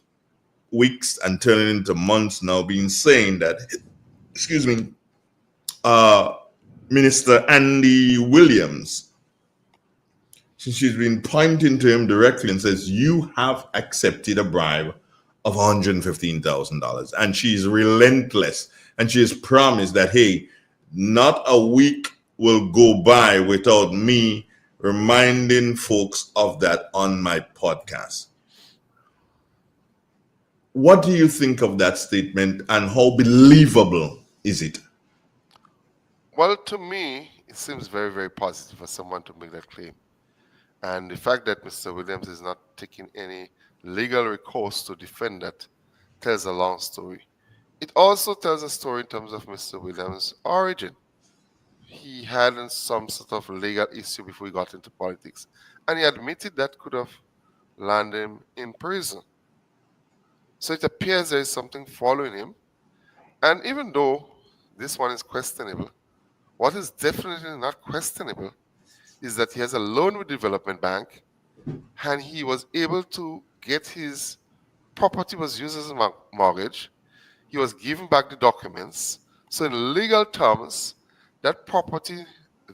weeks and turning into months now been saying that, excuse me, Minister Andy Williams, she's been pointing to him directly and says, you have accepted a bribe of $115,000. And she's relentless. And she has promised that, hey, not a week will go by without me reminding folks of that on my podcast. What do you think of that statement, and how believable is it? Well, to me, it seems very, very positive for someone to make that claim. And the fact that Mr. Williams is not taking any legal recourse to defend that tells a long story. It also tells a story in terms of Mr. Williams' origin. He had some sort of legal issue before he got into politics, and he admitted that could have landed him in prison. So it appears there is something following him. And even though this one is questionable, what is definitely not questionable is that he has a loan with Development Bank, and he was able to get his property was used as a mortgage. He was given back the documents. So in legal terms, that property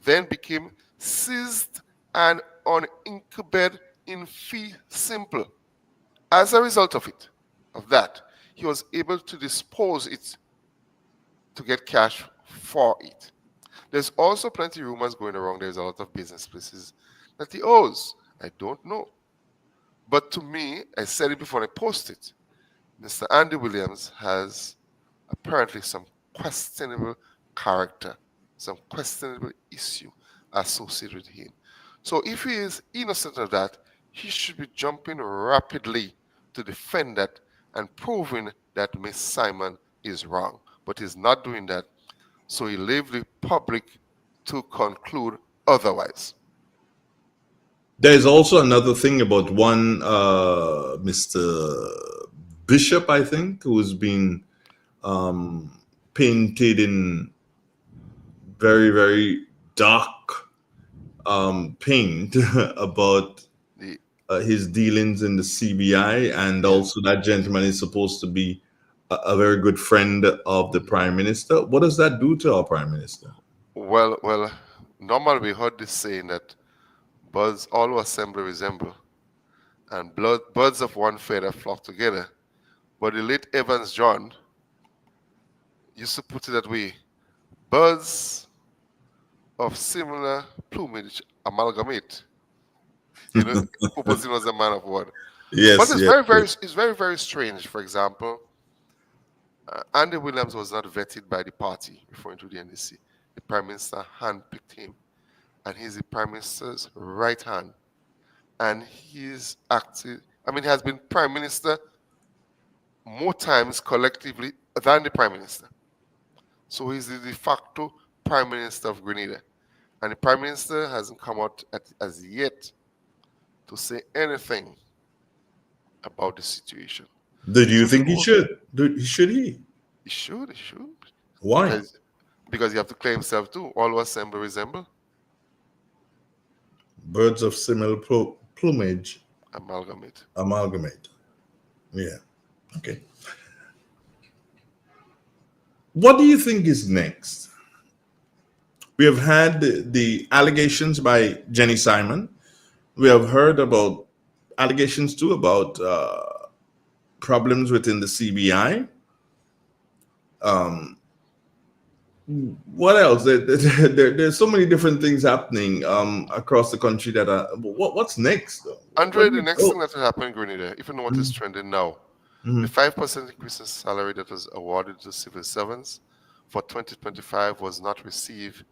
then became seized and unincubated in fee simple. As a result of that, he was able to dispose it to get cash for it. There's also plenty of rumors going around. There's a lot of business places that he owes. I don't know. But to me, I said it before I posted, Mr. Andy Williams has apparently some questionable character, some questionable issue associated with him. So if he is innocent of that, he should be jumping rapidly to defend that and proving that Miss Simon is wrong. But he's not doing that. So he leaves the public to conclude otherwise. There's also another thing about one Mr. Bishop, I think, who's been painted in very, very dark paint about The, his dealings in the CBI, and also that gentleman is supposed to be a very good friend of the Prime Minister. What does that do to our Prime Minister? well, normally we heard this saying that birds all assemble resemble, and birds of one feather flock together. But the late Evans John used to put it that way: birds of similar plumage amalgamate. You know, Purposely was a man of word. But Yes, it's yes, very, very, yes. it's very, very strange. For example, Andy Williams was not vetted by the party, referring to the NDC. The Prime Minister handpicked him, and he's the Prime Minister's right hand. And he's acted, I mean, he has been Prime Minister more times collectively than the Prime Minister. So he's the de facto Prime Minister of Grenada. And the Prime Minister hasn't come out as yet to say anything about the situation. Do you So the think he whole, should? Should he? he should, Why? because you have to claim himself too. All assemble resemble, Birds of similar plumage amalgamate. amalgamate. Yeah. Okay. What do you think is next? We have had the allegations by Jenny Simon. We have heard about allegations too about problems within the CBI. What else? There's so many different things happening across the country that are. What's next, though? Where Andre, do the we next go? thing that will happen in Grenada, if you know what is trending now, the 5% increase in salary that was awarded to civil servants for 2025 was not received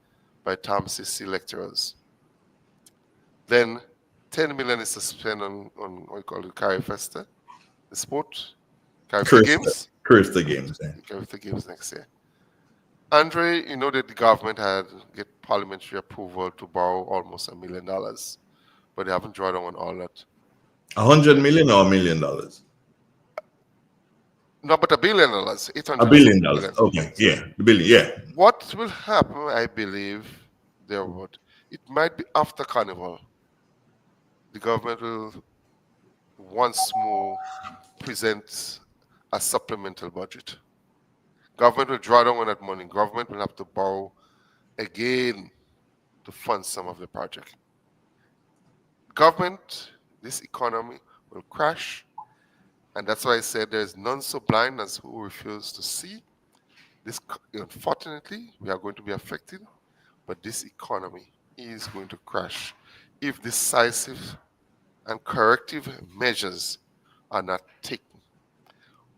by Tom CC lecturers. Then 10 million is to spend on what you call it, Carry Festa, the sport, Carry Festa Games. Curse the games. Carry Festa Games next year. Andre, you know that the government had get parliamentary approval to borrow almost $1 million, but they haven't drawn on all that. 100 million or $1 million? No, but $1 billion, A 800 billion dollars. million. Okay, yeah, the billion. Yeah, What will happen, I believe, there would it might be after Carnival. The government will once more present a supplemental budget. Government will draw down on that money. Government will have to borrow again to fund some of the project. Government, this economy will crash, and that's why I said there is none so blind as who refuse to see. This, unfortunately, we are going to be affected, but this economy is going to crash if decisive and corrective measures are not taken.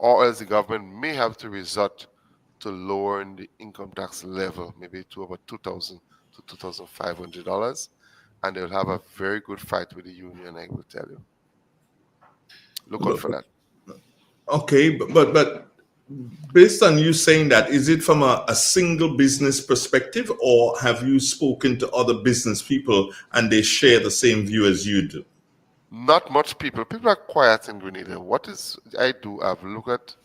or else the government may have to resort to lowering the income tax level, maybe to about $2,000 to $2,500, and they'll have a very good fight with the union. I will tell you. Look out But, for that. okay, but based on you saying that, is it from a single business perspective, or have you spoken to other business people and they share the same view as you do? Not much people. People are quiet in Grenada. What is I do? I've looked at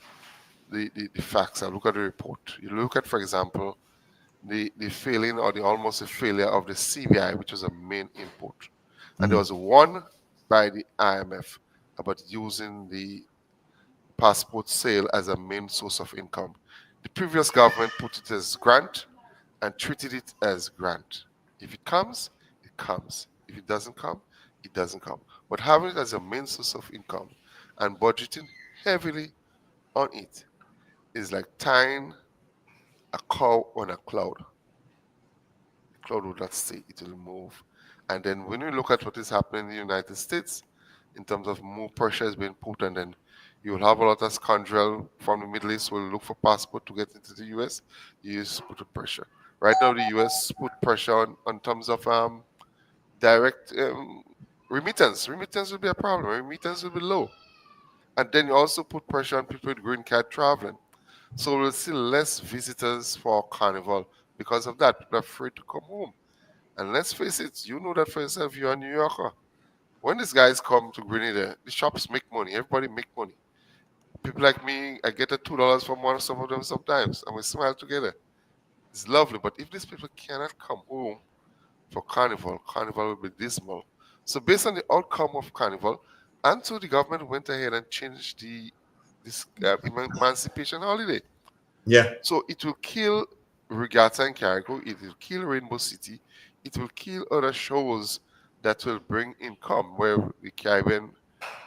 the facts. I look at the report. You look at, for example, the failing or the almost a failure of the CBI, which was a main import. And there was one by the IMF about using the passport sale as a main source of income. The previous government put it as grant and treated it as grant. If it comes, it comes. If it doesn't come, it doesn't come. But having it as a main source of income and budgeting heavily on it is like tying a cow on a cloud. The cloud will not stay, it will move. And then when you look at what is happening in the United States, in terms of more pressure is being put, and then you will have a lot of scoundrel from the Middle East will look for passport to get into the US. The US put pressure. Right now, the US put pressure on terms of direct remittance. Remittance will be a problem. Remittance will be low. And then you also put pressure on people with green card traveling. So we'll see less visitors for Carnival because of that. People are afraid to come home. And let's face it, you know that for yourself, you're a New Yorker. When these guys come to Grenada, the shops make money. Everybody make money. People like me, I get a $2 from one of some of them sometimes, and we smile together. It's lovely. But if these people cannot come home for Carnival, Carnival will be dismal. So based on the outcome of Carnival, until the government went ahead and changed this emancipation holiday. Yeah. So it will kill Regatta and Carrico, it will kill Rainbow City, it will kill other shows that will bring income where the Caribbean,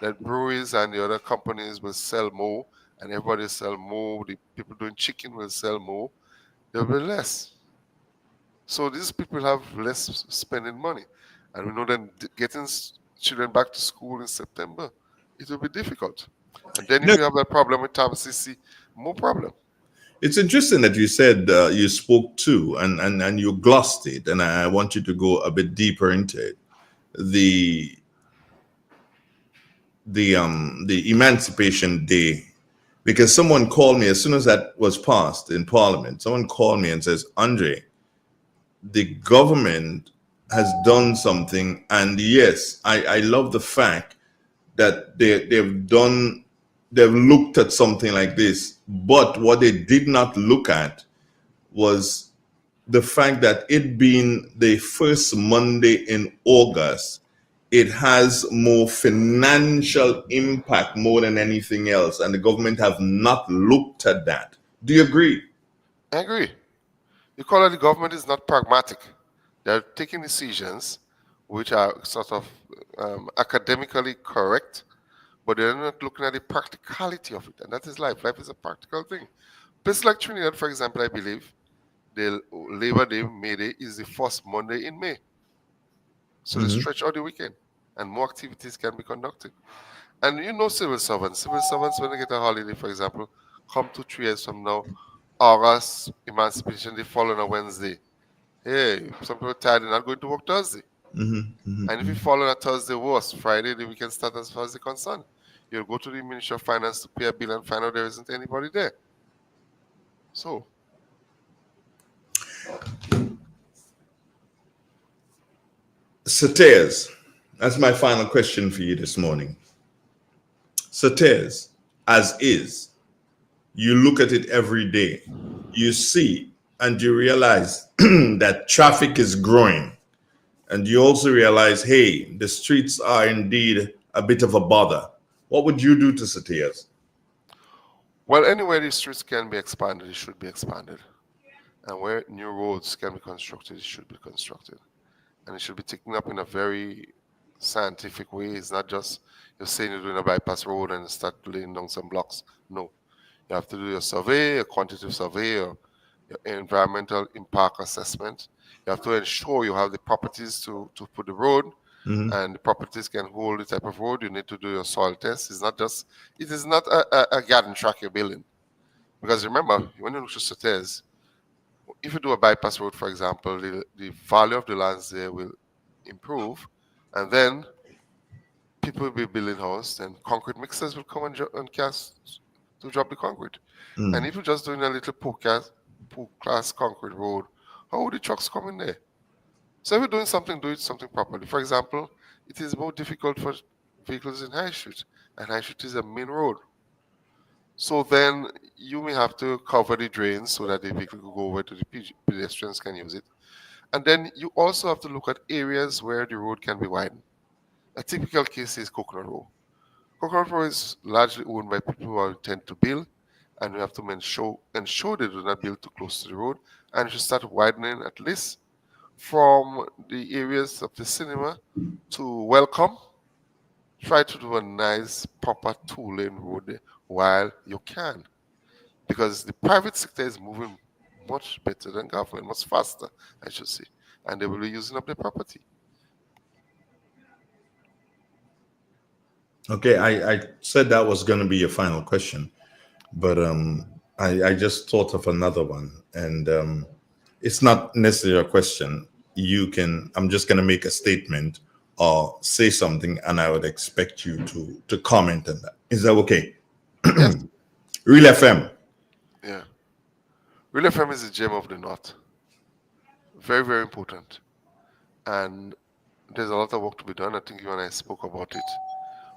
that breweries and the other companies will sell more and everybody will sell more. The people doing chicken will sell more. There will be less. So these people have less spending money. And we know that getting children back to school in September, it will be difficult. And then if No, you have that problem with Tom CC, more problem. it's interesting that you said you spoke to and you glossed it, and I want you to go a bit deeper into it. The the Emancipation Day, because someone called me as soon as that was passed in Parliament. Someone called me and says, Andre, the government has done something, and yes, I love the fact that they've looked at something like this, but what they did not look at was the fact that it being the first Monday in August, it has more financial impact more than anything else, and the government have not looked at that. Do you agree? I agree. You call it the government is not pragmatic. They're taking decisions which are sort of academically correct, but they're not looking at the practicality of it. And that is life. Life is a practical thing. Places like Trinidad, for example, I believe the Labor Day, May Day, is the first Monday in May. So they stretch out the weekend and more activities can be conducted. And you know civil servants. Civil servants, when they get a holiday, for example, come 2, 3 years from now, August, Emancipation Day fall on a Wednesday. Hey, some people are tired, they're not going to work Thursday. And if you fall on a Thursday, worse, Friday, the weekend starts as far as they're concerned. You'll go to the Ministry of Finance to pay a bill and find out there isn't anybody there. So, Sauteurs, that's my final question for you this morning. Sauteurs, as is, you look at it every day, you see, and you realize that traffic is growing. And you also realize, hey, the streets are indeed a bit of a bother. What would you do to Sauteurs? well, anywhere these streets can be expanded, it should be expanded. And where new roads can be constructed, it should be constructed. And it should be taken up in a very scientific way. It's not just you're saying you're doing a bypass road and start laying down some blocks. No. You have to do your survey, a quantitative survey, or your environmental impact assessment. You have to ensure you have the properties to put the road, and the properties can hold the type of road. You need to do your soil test. It is not a garden track you're building. Because remember, when you look at Sauteurs, if you do a bypass road, for example, the value of the lands there will improve, and then people will be building houses, and concrete mixers will come and cast to drop the concrete. And if you're just doing a little poor class concrete road, how would the trucks come in there? So if you're doing something, do it something properly. For example, it is more difficult for vehicles in High Street, and High Street is a main road. So then you may have to cover the drains so that the vehicle can go over to the pedestrians can use it. And then you also have to look at areas where the road can be widened. A typical case is Coconut Row. Coconut Row is largely owned by people who intend to build, and we have to ensure they do not build too close to the road, and you should start widening at least from the areas of the cinema to Welcome. Try to do a nice, proper two-lane road there while you can, because the private sector is moving much better than government, much faster, I should say, and they will be using up their property. Okay, I said that was going to be your final question, but I just thought of another one, and it's not necessarily a question. I'm just going to make a statement or say something, and I would expect you to comment on that. Is that okay? Yes. Real FM. Yeah. Real FM is the gem of the North. Very, very important. And there's a lot of work to be done. I think you and I spoke about it.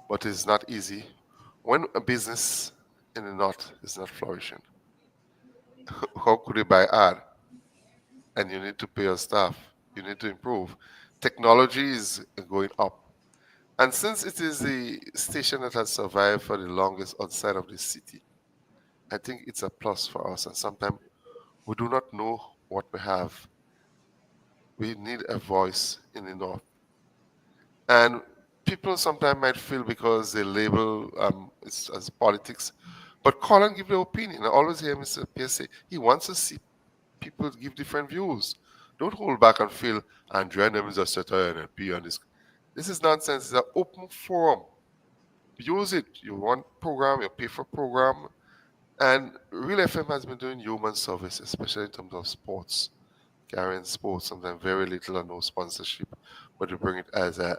But it's not easy. When a business in the North is not flourishing, how could you buy ad? And you need to pay your staff. You need to improve. Technology is going up. And since it is the station that has survived for the longest outside of the city, I think it's a plus for us. And sometimes we do not know what we have. We need a voice in the North. And people sometimes might feel because they label it as politics, but call and give their opinion. I always hear Mr. Pierce say he wants to see people give different views. Don't hold back and feel Andrea and them is a Sauteur and P on this. This is nonsense. It's an open forum. Use it. You want program, you pay for program. And Real FM has been doing human service, especially in terms of sports, carrying sports, sometimes very little or no sponsorship, but we bring it as a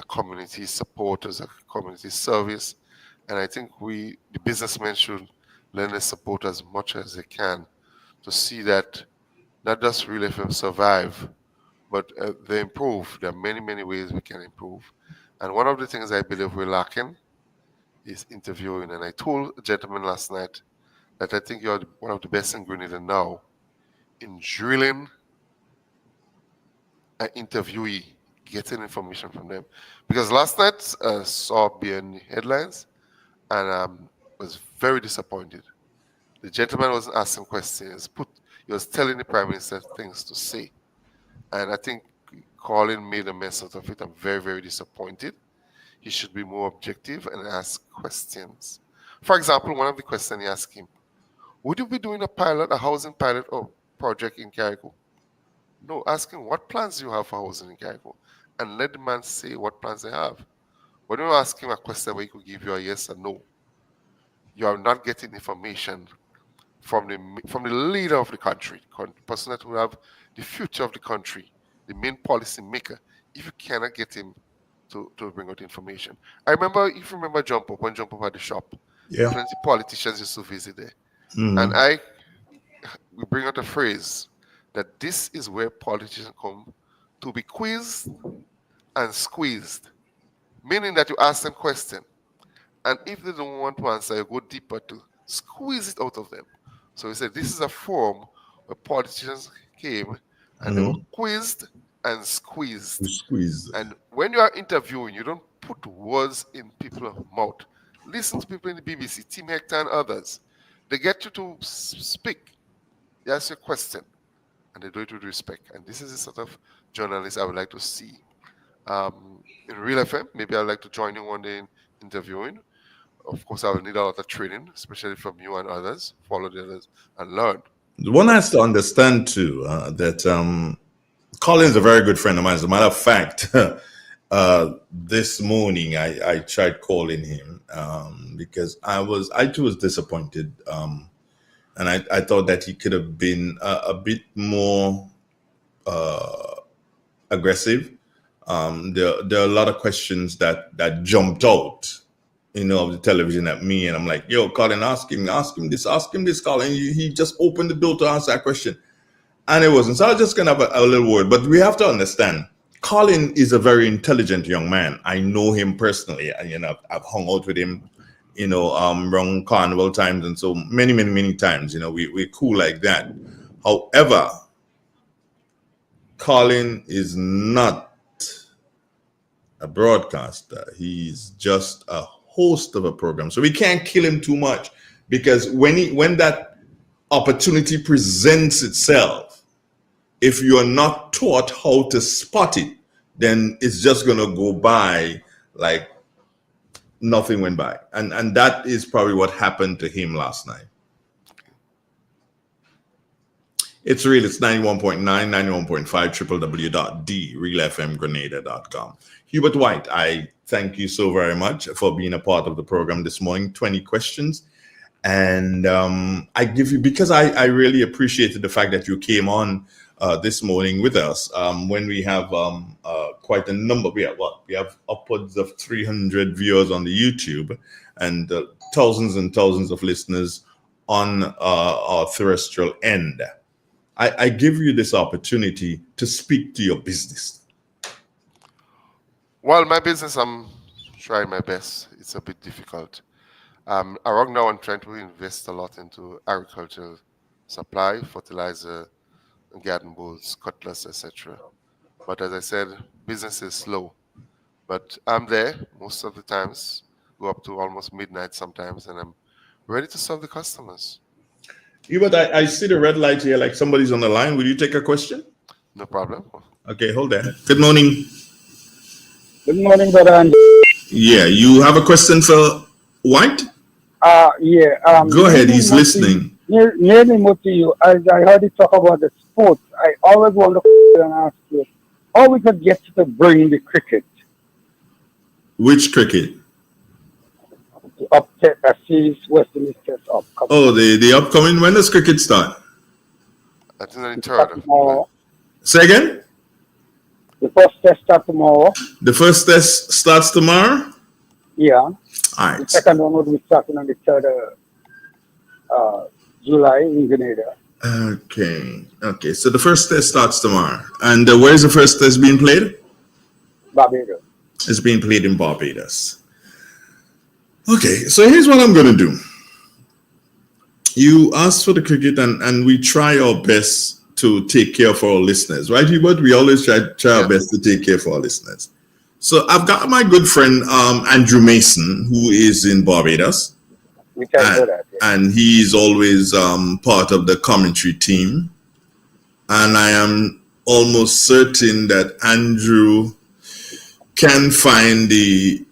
community support, as a community service. And I think the businessmen should lend their support as much as they can to see that not just Real FM survive, but they improve. There are many, many ways we can improve. And one of the things I believe we're lacking is interviewing. And I told a gentleman last night that I think you're one of the best in Grenadians now in drilling an interviewee, getting information from them. Because last night I saw BN headlines and was very disappointed. The gentleman wasn't asking questions. He was telling the Prime Minister things to say. And I think Colin made a mess out of it. I'm very, very disappointed. He should be more objective and ask questions. For example, one of the questions he asked him, would you be doing a housing pilot or project in Carriacou? No, ask him, what plans do you have for housing in Carriacou? And let the man say what plans they have. When you ask him a question where he could give you a yes or no, you are not getting information from the leader of the country, the person that will have the future of the country, the main policy maker, if you cannot get him to bring out information. I remember, if you remember when Jump Up at the shop, Yeah. plenty politicians used to visit there. And we bring out a phrase that this is where politicians come to be quizzed and squeezed, meaning that you ask them questions, and if they don't want to answer, you go deeper to squeeze it out of them. So we said this is a forum where politicians came and they were quizzed and squeezed. Squeeze. And when you are interviewing, you don't put words in people's mouth. Listen to people in the BBC, Tim Hector and others. They get you to speak. They ask you a question, and they do it with respect. And this is the sort of journalist I would like to see in Real FM. Maybe I'd like to join you one day in interviewing. Of course, I will need a lot of training, especially from you and others. Follow the others and learn. One has to understand too that Colin's a very good friend of mine. As a matter of fact, this morning I tried calling him because I too was disappointed, and I thought that he could have been a bit more aggressive. There are a lot of questions that jumped out, of the television at me, and I'm like, "Yo, Colin, ask him this, Colin." He just opened the door to answer that question, and it wasn't. So I was just gonna have a little word, but we have to understand. Colin is a very intelligent young man. I know him personally, and I've hung out with him, around carnival times, and so many times. We're cool like that. However, Colin is not a broadcaster. He's just a host of a program. So we can't kill him too much, because when that opportunity presents itself, if you're not taught how to spot it, then it's just gonna go by like nothing went by. And that is probably what happened to him last night. It's real. It's 91.9, 91.5, www.drealfmgrenada.com. Hubert White, I thank you so very much for being a part of the program this morning. 20 questions. And I give you, because I really appreciated the fact that you came on this morning with us when we have quite a number. We have upwards of 300 viewers on the YouTube, and thousands and thousands of listeners on our terrestrial end. I give you this opportunity to speak to your business. Well, my business, I'm trying my best. It's a bit difficult. Around now, I'm trying to invest a lot into agricultural supply, fertilizer, garden bowls, cutlass, etc. But as I said, business is slow. But I'm there most of the times, go up to almost midnight sometimes, and I'm ready to serve the customers. Hubert, I see the red light here, like somebody's on the line. Will you take a question? No problem. Okay, hold there. Good morning. Good morning, brother Andy. Yeah, you have a question for White? Yeah. Go ahead, he's listening. Nearly more to you. As I heard you talk about the sports, I always want to ask you how we could get to bring the cricket. Which cricket? Up to series West Indies up. Oh, the upcoming. When does cricket start? I think on the third. Tomorrow. Say again? The first test starts tomorrow. The first test starts tomorrow? Yeah. All right. The second one will be starting on the 3rd of July in Grenada. Okay. So the first test starts tomorrow. And where is the first test being played? Barbados. It's being played in Barbados. Okay, so here's what I'm going to do. You asked for the cricket, and we try our best to take care of our listeners, right, Hubert? We always try our best to take care of our listeners. So I've got my good friend Andrew Mason, who is in Barbados. We can do that. Yeah. And he's always part of the commentary team. And I am almost certain that Andrew can find the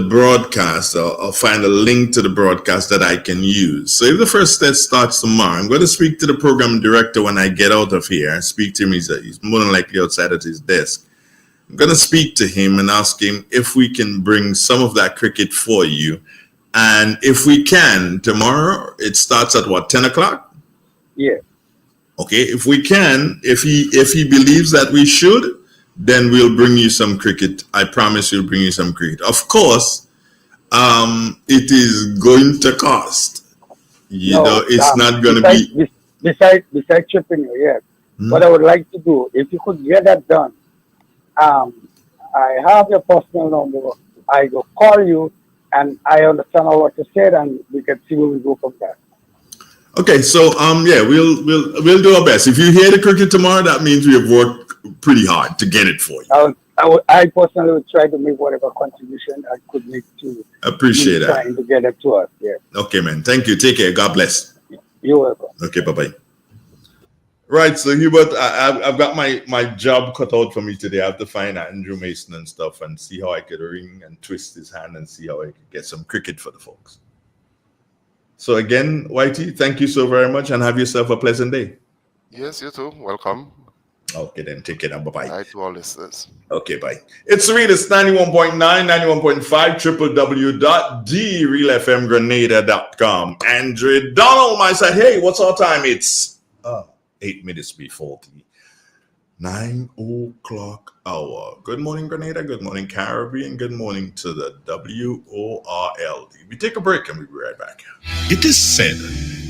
broadcast or find a link to the broadcast that I can use. So if the first test starts tomorrow, I'm going to speak to the program director when I get out of here. Speak to him. He's more than likely outside at his desk. I'm going to speak to him and ask him if we can bring some of that cricket for you. And if we can, tomorrow, it starts at what, 10 o'clock? Yeah. Okay, if we can, if he believes that we should, then we'll bring you some cricket. I promise we'll bring you some cricket. Of course, it is going to cost. It's not going to be... Besides chipping you, yes. What I would like to do, if you could get that done, I have your personal number. I will call you, and I understand all what you said, and we can see where we go from there. Okay, so we'll do our best. If you hear the cricket tomorrow, that means we have worked pretty hard to get it for you. I personally would try to make whatever contribution I could make to appreciate that. Trying to get it to us. Yeah. Okay, man. Thank you. Take care. God bless. You're welcome. Okay, bye-bye. Right, so Hubert, I've got my job cut out for me today. I have to find Andrew Mason and stuff and see how I could ring and twist his hand and see how I could get some cricket for the folks. So again, Whitey, thank you so very much and have yourself a pleasant day. Yes, you too. Welcome. Okay, then take care. Bye-bye. Hi to all listeners. Okay, bye. It's the Realist 91.9, 91.5, www.therealfmgrenada.com. Andrew Donald, my side. Hey, what's our time? It's 8 minutes before the 9 o'clock hour. Good morning, Grenada. Good morning, Caribbean. Good morning to the WORLD. We take a break and we'll be right back. It is said,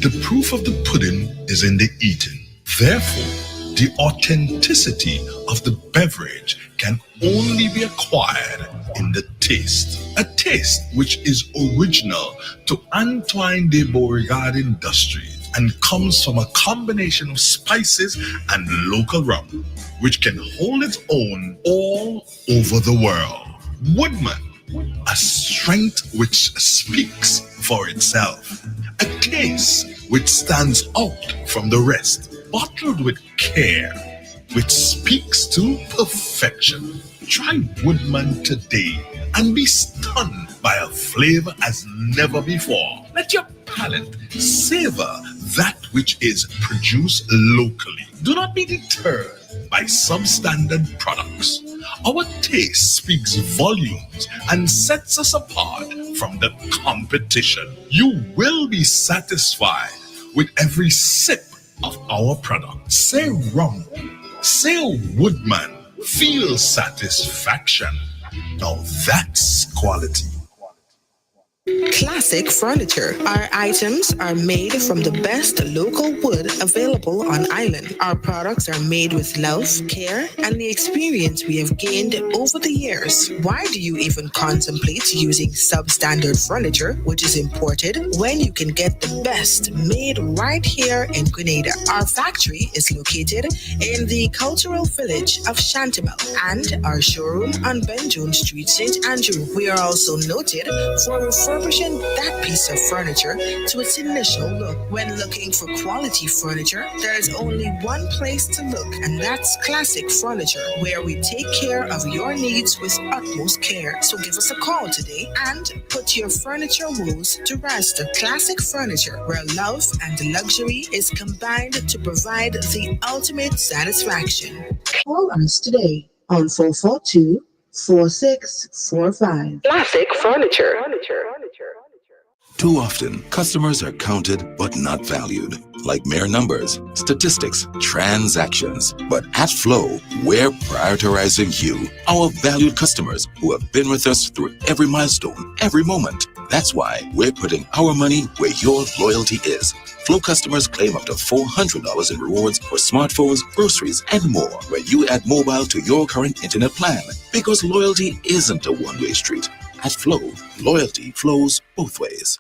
the proof of the pudding is in the eating. Therefore, the authenticity of the beverage can only be acquired in the taste. A taste which is original to Antoine de Beauregard Industries and comes from a combination of spices and local rum, which can hold its own all over the world. Woodman, a strength which speaks for itself. A taste which stands out from the rest. Bottled with care, which speaks to perfection. Try Woodman today and be stunned by a flavor as never before. Let your palate savor that which is produced locally. Do not be deterred by substandard products. Our taste speaks volumes and sets us apart from the competition. You will be satisfied with every sip of our product. Say rum, say Woodman, feel satisfaction. Now that's quality. Classic Furniture. Our items are made from the best local wood available on island. Our products are made with love, care, and the experience we have gained over the years. Why do you even contemplate using substandard furniture, which is imported, when you can get the best made right here in Grenada? Our factory is located in the cultural village of Chantimel and our showroom on Benjoon Street, St. Andrew. We are also noted for refurbishing that piece of furniture to its initial look. When looking for quality furniture, there is only one place to look, and that's Classic Furniture, where we take care of your needs with utmost care. So give us a call today and put your furniture woes to rest. Classic Furniture, where love and luxury is combined to provide the ultimate satisfaction. Call us today on 442-4645. Classic Furniture. Too often, customers are counted but not valued, like mere numbers, statistics, transactions. But at Flow, we're prioritizing you, our valued customers who have been with us through every milestone, every moment. That's why we're putting our money where your loyalty is. Flow customers claim up to $400 in rewards for smartphones, groceries, and more when you add mobile to your current internet plan. Because loyalty isn't a one-way street. At Flow, loyalty flows both ways.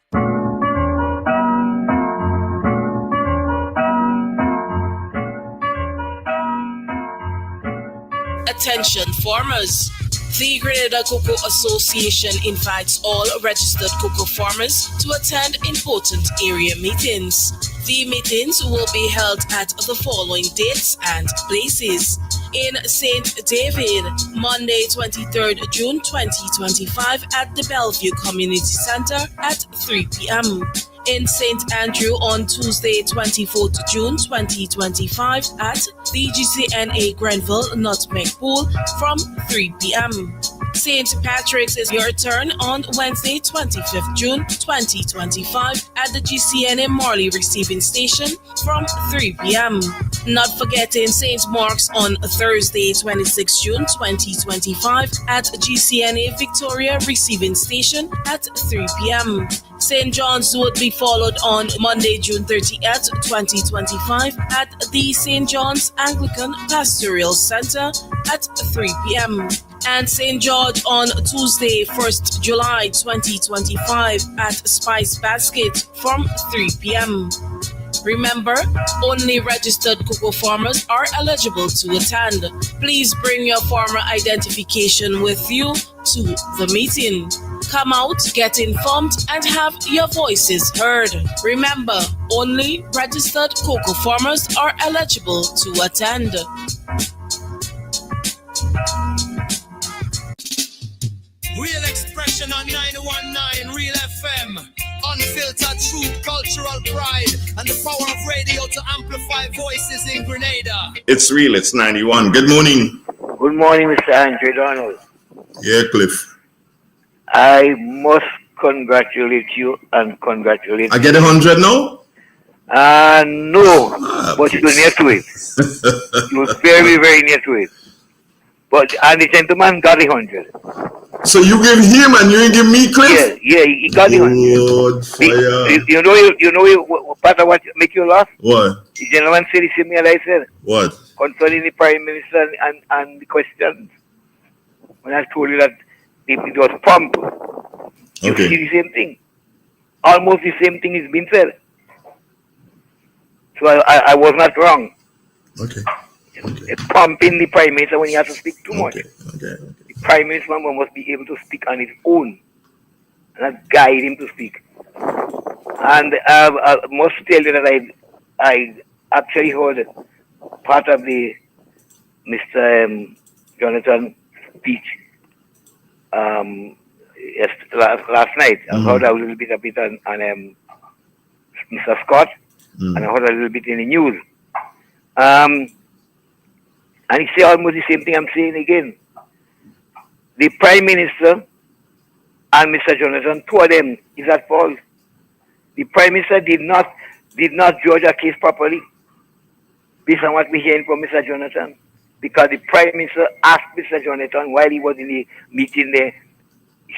Attention farmers. The Grenada Cocoa Association invites all registered cocoa farmers to attend important area meetings. The meetings will be held at the following dates and places. In St. David, Monday 23rd June 2025 at the Bellevue Community Center at 3 p.m. In St. Andrew on Tuesday 24th June 2025 at the GCNA Grenville Nutmeg Pool from 3 p.m. St. Patrick's is your turn on Wednesday 25th June 2025 at the GCNA Morley Receiving Station from 3 p.m. Not forgetting St. Mark's on Thursday 26th June 2025 at GCNA Victoria Receiving Station at 3 p.m. St. John's would be followed on Monday, June 30th, 2025 at the St. John's Anglican Pastoral Center at 3 p.m. and St. George on Tuesday, 1st July 2025 at Spice Basket from 3 p.m. Remember, only registered cocoa farmers are eligible to attend. Please bring your farmer identification with you to the meeting. Come out, get informed, and have your voices heard. Remember, only registered cocoa farmers are eligible to attend. Real expression on 919 Real FM. On filter truth, cultural pride, and the power of radio to amplify voices in Grenada. It's real, it's 91. Good morning. Good morning, Mr. Andre Donald. Yeah, Cliff. I must congratulate you and congratulate I get 100 now? No, but you're near to it. You're very, very near to it. And the gentleman got 100. So you give him and you ain't give me, Cliff? Yeah, he got 100. Good fire. You know part of what make you laugh? What? The gentleman said the same thing as I said. What? Concerning the Prime Minister and the questions. When I told you that it was pump. You Okay. see the same thing. Almost the same thing is being said. So I was not wrong. Okay. Pumping the Prime Minister when he has to speak too much. Okay. The Prime Minister must be able to speak on his own and not guide him to speak. And I must tell you that I actually heard part of the Mr. Jonathan speech last night. I heard a little bit of it on Mr. Scott, and I heard a little bit in the news. And he said almost the same thing I'm saying again. The Prime Minister and Mr. Jonathan, two of them is at fault. The Prime Minister did not judge a case properly, based on what we're hearing from Mr. Jonathan. Because the Prime Minister asked Mr. Jonathan while he was in the meeting there, he's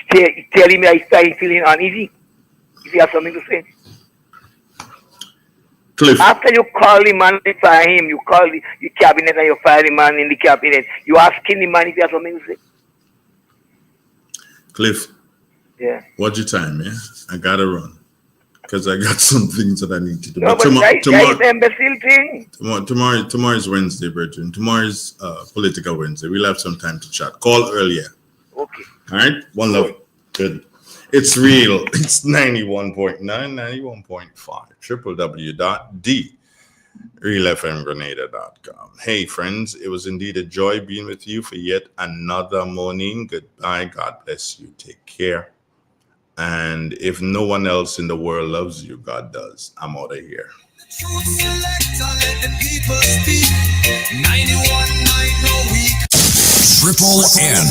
telling me I started feeling uneasy. If he has something to say. Cliff. After you call the man and fire him, you call the cabinet and you fire the man in the cabinet. You asking the man if he has something to say. Cliff. Yeah. What's your time, yeah? I gotta run. Because I got some things that I need to do. No, but the imbecile thing. Tomorrow is Wednesday, brethren. Tomorrow's Political Wednesday. We'll have some time to chat. Call earlier. Okay. All right? One love. Good. It's real. It's 91.9, 91.5. www.realfmgrenada.com. Hey, friends. It was indeed a joy being with you for yet another morning. Goodbye. God bless you. Take care. And if no one else in the world loves you, God does. I'm out of here. Truth selector, let the people speak. 91.9 no week. Triple N.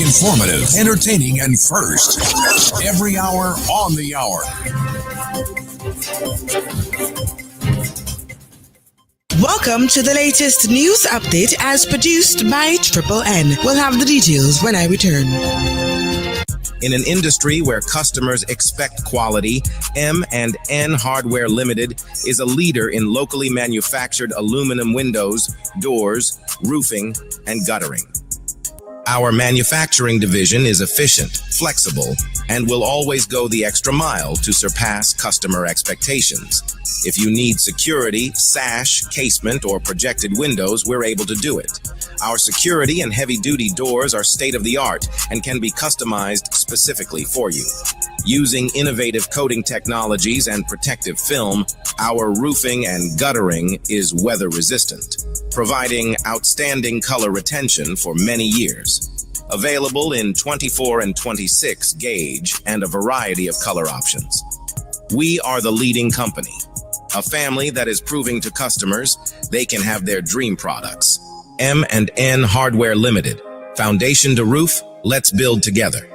Informative, entertaining, and first. Every hour on the hour. Welcome to the latest news update as produced by Triple N. We'll have the details when I return. In an industry where customers expect quality, M&N Hardware Limited is a leader in locally manufactured aluminum windows, doors, roofing, and guttering. Our manufacturing division is efficient, flexible, and will always go the extra mile to surpass customer expectations. If you need security, sash, casement, or projected windows, we're able to do it. Our security and heavy-duty doors are state-of-the-art and can be customized specifically for you. Using innovative coating technologies and protective film, our roofing and guttering is weather-resistant, providing outstanding color retention for many years. Available in 24 and 26 gauge and a variety of color options. We are the leading company, a family that is proving to customers they can have their dream products. M&N Hardware Limited. Foundation to roof, let's build together.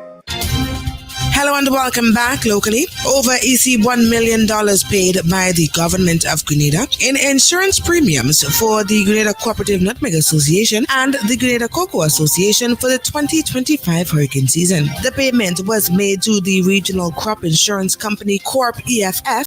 Hello and welcome back locally. Over $1 million paid by the government of Grenada in insurance premiums for the Grenada Cooperative Nutmeg Association and the Grenada Cocoa Association for the 2025 hurricane season. The payment was made to the Regional Crop Insurance Company Corp EFF